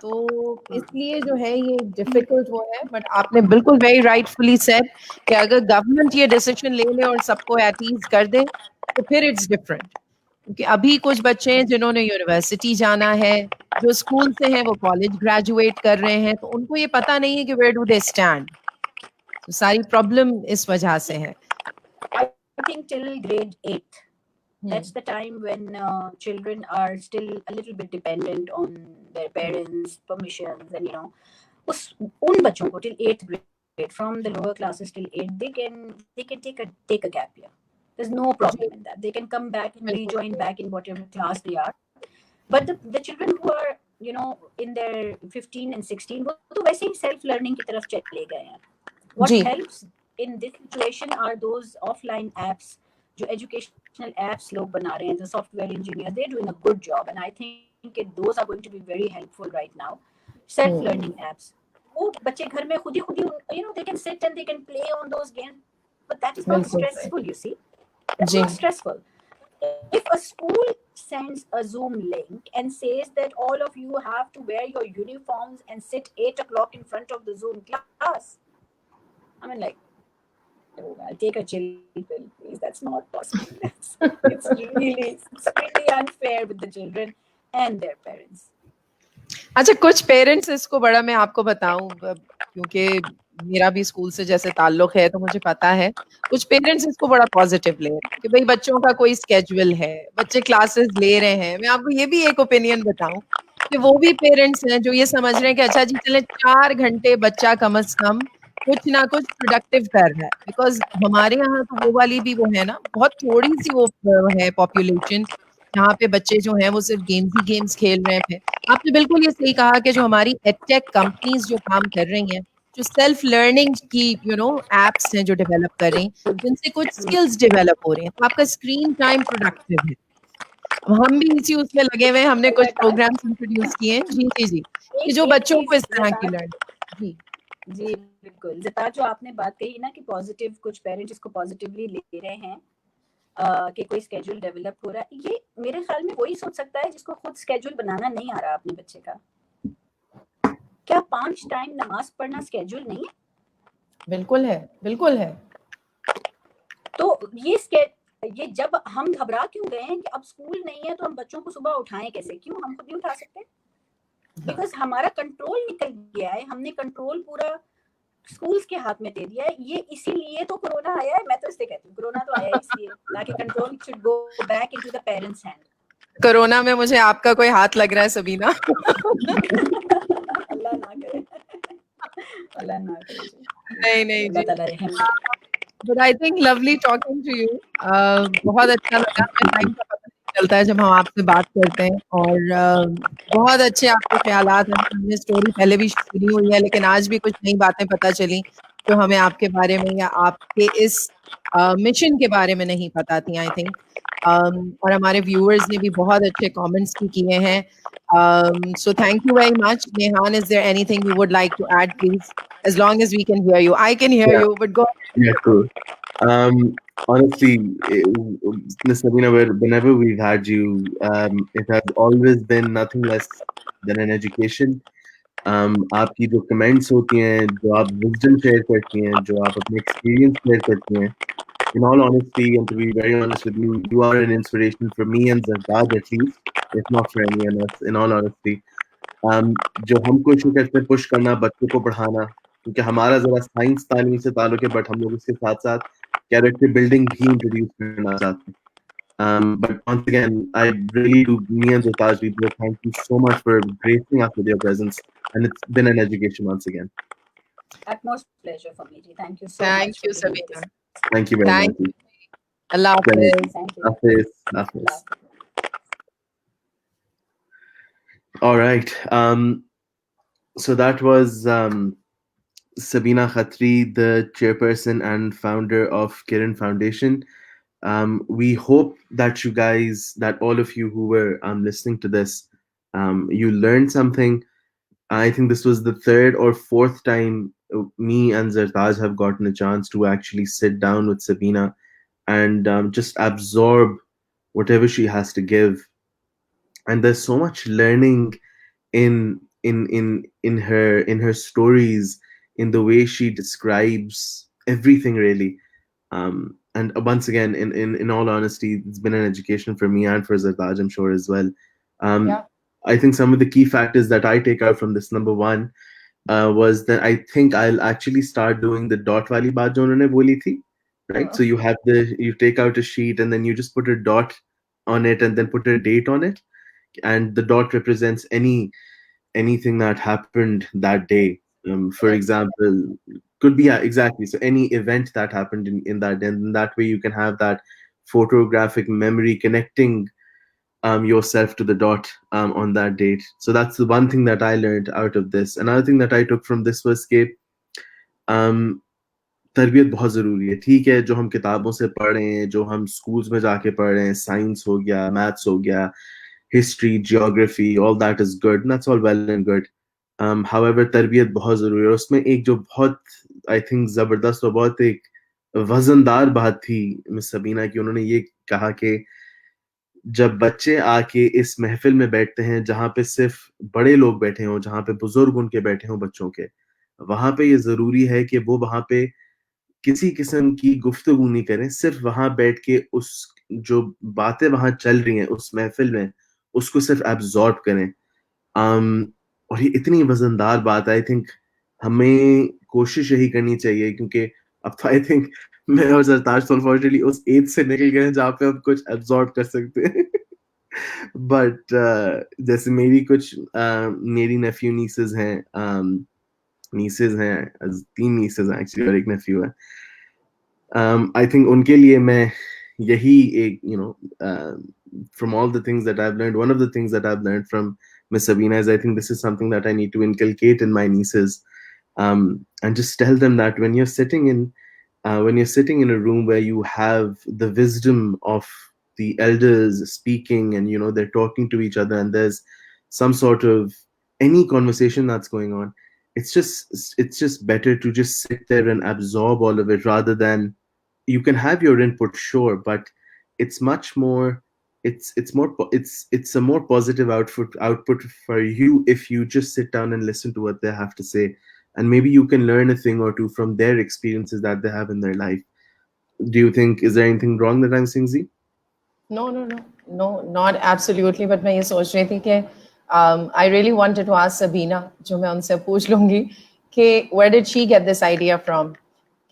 तो इसलिए जो है ये डिफिकल्ट वो है. बट आपने बिल्कुल वेरी राइटफुली सेड कि अगर गवर्नमेंट ये डिसीजन ले ले और सबको एट ईज कर दे तो फिर इट्स डिफरेंट. क्योंकि अभी कुछ बच्चे हैं जिन्होंने यूनिवर्सिटी जाना है, जो स्कूल से हैं वो कॉलेज ग्रेजुएट कर रहे हैं, तो उनको ये पता नहीं है कि वेयर डू दे स्टैंड. तो सारी प्रॉब्लम इस वजह से है. I think till grade 8, that's the time when children are still a little bit dependent on their parents' permissions, and उन बच्चों को till 8th grade, from the lower classes till 8, they can take a gap year. There's no problem in that. They can come back and rejoin back in whatever class they are. But the children who are in their 15 and 16, वो तो वैसे ही self learning की तरफ चले गए हैं. What helps in this situation are those offline apps, जो educational apps लोग बना रहे हैं, the software engineer, they're doing a good job, and I think those are going to be very helpful right now. Self-learning apps. वो बच्चे घर में खुद ही they can sit and they can play on those games, but that is not stressful, you see. That's not stressful. If a school sends a Zoom link and says that all of you have to wear your uniforms and sit 8 o'clock in front of the Zoom class, I mean, like, oh, I'll take a chill pill, please. That's not possible. It's really unfair with the children and their parents. अच्छा, कुछ parents इसको बड़ा, मैं आपको बताऊं क्योंकि मेरा भी स्कूल से जैसे ताल्लुक है तो मुझे पता है, कुछ पेरेंट्स इसको बड़ा पॉजिटिव ले रहे हैं कि भाई बच्चों का कोई स्केड्यूल है, बच्चे क्लासेस ले रहे हैं। मैं आपको ये भी एक ओपिनियन बताऊं कि वो भी पेरेंट्स हैं जो ये समझ रहे हैं कि अच्छा जी चले 4 घंटे बच्चा कम से कम कुछ ना कुछ प्रोडक्टिव कर रहा है, बिकॉज हमारे यहाँ तो वो वाली भी वो है ना, बहुत थोड़ी सी वो है पॉपुलेशन यहाँ पे बच्चे जो हैं वो सिर्फ गेम्स ही गेम्स खेल रहे हैं। आपने बिल्कुल ये सही कहा कि जो हमारी एडटेक कंपनीज जो काम कर रही हैं, जो सेल्फ लर्निंग की एप्स हैं जो डेवलप कर रही हैं, जिनसे कुछ स्किल्स डेवलप हो रहे हैं, तो आपका स्क्रीन टाइम प्रोडक्टिव है। हम भी इसी उसमें लगे हुए हैं, हमने कुछ प्रोग्राम्स इंट्रोड्यूस किए हैं। जी जी जी, कि जो बच्चों को इस तरह की लर्निंग। जी जी बिल्कुल, ज़ता जो आपने बात कही ना कि पॉजिटिव, कुछ पेरेंट्स इसको पॉजिटिवली ले रहे हैं कि कोई स्केड्यूल डेवलप हो रहा है, ये मेरे ख्याल में वही सोच सकता है जिसको खुद स्केड्यूल बनाना नहीं आ रहा अपने बच्चे का। क्या 5 टाइम नमाज पढ़ना स्केड्यूल नहीं है? बिल्कुल है, बिल्कुल है। तो ये जब हम घबरा क्यों गए हैं कि अब स्कूल नहीं है तो हम बच्चों को सुबह उठाएं कैसे? क्यों हम खुद नहीं उठा सकते? बिकॉज हमारा कंट्रोल निकल गया है, हमने कंट्रोल पूरा स्कूल्स के हाथ में दे दिया है। ये इसीलिए तो कोरोना आया है, मैं तो इसलिए कहती हूँ कोरोना तो आया इसलिए ताकि control should go back into the parents hand. Corona में मुझे आपका कोई हाथ लग रहा है सबीना? अल्लाह ना करे, अल्लाह ना करे। नहीं जी, but I think lovely talking to you. बहुत अच्छा लगा, टाइम का पता नहीं चलता है जब हम आपसे बात करते हैं, और बहुत अच्छे आपके ख्यालात हैं। हमने स्टोरी पहले भी सुनी हुई है, लेकिन आज भी कुछ नई बातें पता चली जो हमें आपके बारे में या आपके इस मिशन के बारे में नहीं पता थी, आई थिंक। और हमारे व्यूअर्स ने भी बहुत अच्छे कमेंट्स भी किए हैं। So thank you very much. Nehan, is there anything you would like to add, please? As long as we can hear you. I can hear you, but go ahead. Yeah, cool. Honestly, Ms. Sabina, whenever we've had you, it has always been nothing less than an education. आपकी जो comments होती हैं, जो आप wisdom share करती हैं, जो आप अपने एक्सपीरियंस शेयर करती हैं, in all honesty, and to be very honest with you, you are an inspiration for me and Zardad at least, if not for anyone else, in all honesty. जो हम कोशिश करते हैं पुश करना, बच्चों को पढ़ाना, क्योंकि हमारा ज़रा साइंस तालीम से ताल्लुक है, बट हम लोग इसके साथ साथ कैरेक्टर बिल्डिंग भी इंट्रोड्यूस करना चाहते हैं। But once again, I really do, me and Zardad, we both thank you so much for gracing us with your presence, and it's been an education once again. Utmost pleasure for me. Thank you so much. Thank you, Sabina. Thank you very much. Allah Hafiz. Thank you. All right. So that was Sabina Khatri, the chairperson and founder of Kiran Foundation. We hope that you guys, that all of you who were listening to this, you learned something. I think this was the 3rd or 4th time me and Zartaj have gotten a chance to actually sit down with Sabina and just absorb whatever she has to give. And there's so much learning in her stories, in the way she describes everything, really. And once again, in all honesty, it's been an education for me and for Zartaj, I'm sure, as well. Yeah. I think some of the key factors that I take out from this, number one, was that I think I'll actually start doing the dot wali baat jo unhone boli thi, right? So you take out a sheet and then you just put a dot on it and then put a date on it, and the dot represents anything that happened that day. For example, could be exactly, so any event that happened in that day, and that way you can have that photographic memory connecting yourself to the dot on that date. So that's the one thing that I learned out of this. Another thing that I took from this was कि तरबियत बहुत ज़रूरी है। ठीक है, जो हम किताबों से पढ़ रहे हैं, जो हम स्कूल्स में जाके पढ़ रहे हैं, साइंस हो गया, मैथ्स हो गया, history, geography, all that is good, and that's all well and good. However, तरबियत बहुत ज़रूरी है। उसमें एक जो बहुत I think ज़बरदस्त और बहुत एक वजनदार बात थी मिस सबीना की, उन्होंने ये कहा कि जब बच्चे आके इस महफिल में बैठते हैं जहाँ पे सिर्फ बड़े लोग बैठे हों, जहाँ पे बुजुर्ग उनके बैठे हों बच्चों के, वहां पे ये जरूरी है कि वो वहां पे किसी किस्म की गुफ्तगू नहीं करें, सिर्फ वहां बैठ के उस जो बातें वहां चल रही हैं उस महफिल में उसको सिर्फ एब्जॉर्ब करें। और ये इतनी वजनदार बात, आई थिंक हमें कोशिश यही करनी चाहिए, क्योंकि अब तो आई थिंक मैं और सरताज तो अनफॉर्चुनेटली उस एज से निकल गए हैं जहाँ पे हम कुछ एब्जॉर्ब कर सकते हैं। बट जैसे मेरी कुछ मेरी नेफ्यू नीसेस हैं, नीसेस हैं, 3 नीसेस हैं एक्चुअली और एक नेफ्यू है। आई थिंक उनके लिए मैं यही एक from all the things that I've learned, one of the things that I've learned from Miss Sabina is I think this is something that I need to inculcate in my nieces, and just tell them that when you're sitting in a room where you have the wisdom of the elders speaking, and they're talking to each other, and there's some sort of any conversation that's going on, it's just better to just sit there and absorb all of it, rather than you can have your input, sure, but it's much more it's a more positive output for you if you just sit down and listen to what they have to say, and maybe you can learn a thing or two from their experiences that they have in their life. Do you think, is there anything wrong that I'm saying, Z? No, not absolutely. But मैं ये सोच रही थी कि I really wanted to ask Sabina, जो मैं उनसे पूछ लूँगी कि where did she get this idea from?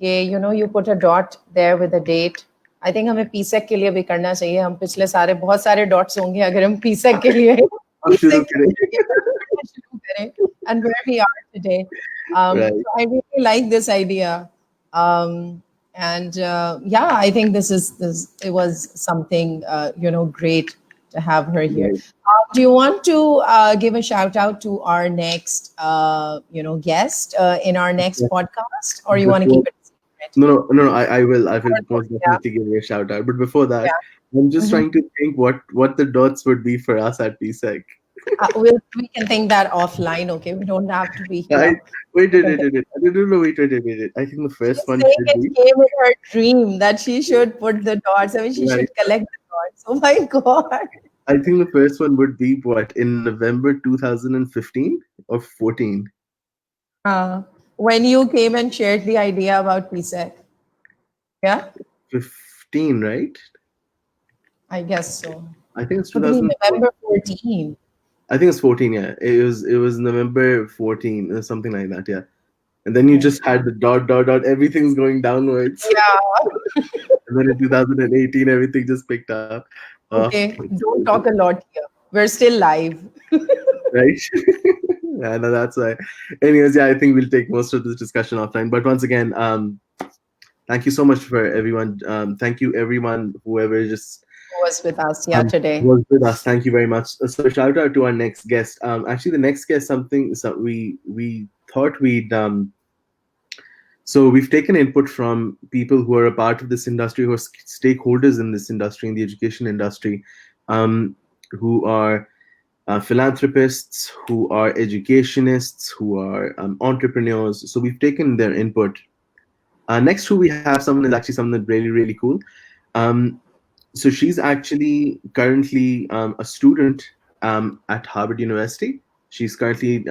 कि you put a dot there with a date. I think हमें PSEC के लिए भी करना चाहिए। हम पिछले बहुत सारे dots होंगे अगर हम PSEC के लिए शुरू करें। शुरू करें, and where we are today. Right. So I really like this idea. And yeah, I think it was something great to have her here. Right. Do you want to give a shout out to our next guest in our next podcast, or you want to keep it secret? No, I will most definitely give you a shout out, but before that, I'm just trying to think what the dots would be for us at PSEC. We can think that offline, okay? We don't have to be here. Wait. I don't know. Wait. I think the first one saying should it be. came in her dream that she should put the dots. I mean, she should collect the dots. Oh my God. I think the first one would be what, in November 2015 or 14? When you came and shared the idea about PSEC. Yeah? 15, right? I guess so. I think it's November 14. I think it's 14, yeah. It was November 14 or something like that, yeah. And then you just had the dot, everything's going downwards. Yeah. And then in 2018, everything just picked up. Okay, don't talk a lot here. We're still live. Right? Yeah, no, that's why. Anyways, yeah, I think we'll take most of this discussion offline. But once again, thank you so much for everyone. Thank you, everyone, whoever just was with us today. Was with us. Thank you very much. So shout out to our next guest. Actually, the next guest, we thought we'd so we've taken input from people who are a part of this industry, who are stakeholders in this industry, in the education industry, who are philanthropists, who are educationists, who are entrepreneurs. So we've taken their input. Next, who we have someone is actually something really, really cool. So she's actually currently a student at Harvard University. She's currently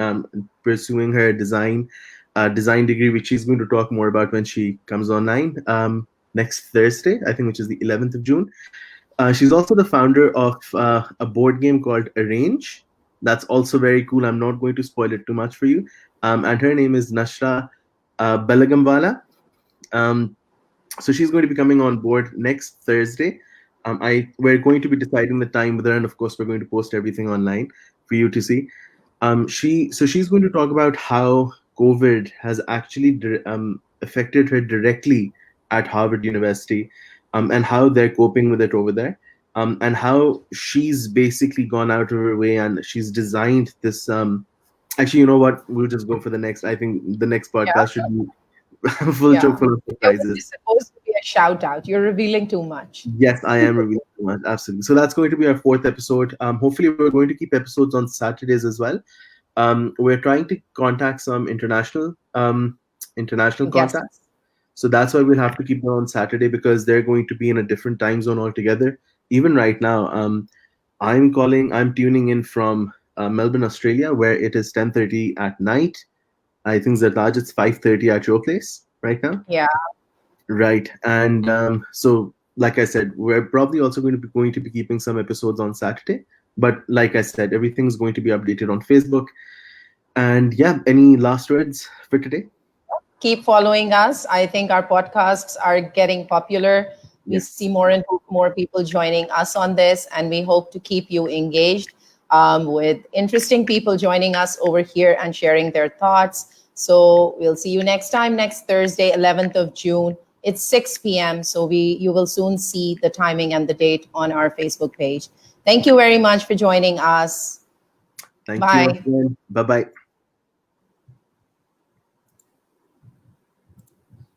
pursuing her design degree, which she's going to talk more about when she comes online next Thursday, I think, which is the 11th of June. She's also the founder of a board game called Arrange. That's also very cool. I'm not going to spoil it too much for you. And her name is Nashra Belagamwala. So she's going to be coming on board next Thursday. We're going to be deciding the time with her, and of course, we're going to post everything online for you to see. She's going to talk about how COVID has actually affected her directly at Harvard University, and how they're coping with it over there, and how she's basically gone out of her way and she's designed this. Actually, you know what? We'll just go for the next. I think the next podcast should be full of surprises. It's supposed to be a shout out. You're revealing too much. Yes, I am revealing too much. Absolutely. So that's going to be our 4th episode. Hopefully, we're going to keep episodes on Saturdays as well. We're trying to contact some international Yes. contacts. So that's why we'll have to keep them on Saturday, because they're going to be in a different time zone altogether. Even right now, I'm tuning in from Melbourne, Australia, where it is 10:30 at night. I think Zartaj, it's 5:30 at your place right now. Yeah. Right. And so, like I said, we're probably also going to be keeping some episodes on Saturday. But like I said, everything's going to be updated on Facebook. And yeah, any last words for today? Keep following us. I think our podcasts are getting popular. We Yes. see more and more people joining us on this, and we hope to keep you engaged with interesting people joining us over here and sharing their thoughts. So we'll see you next time, next Thursday, 11th of June. It's 6 p.m. So you will soon see the timing and the date on our Facebook page. Thank you very much for joining us. Thank Bye. you. Bye-bye.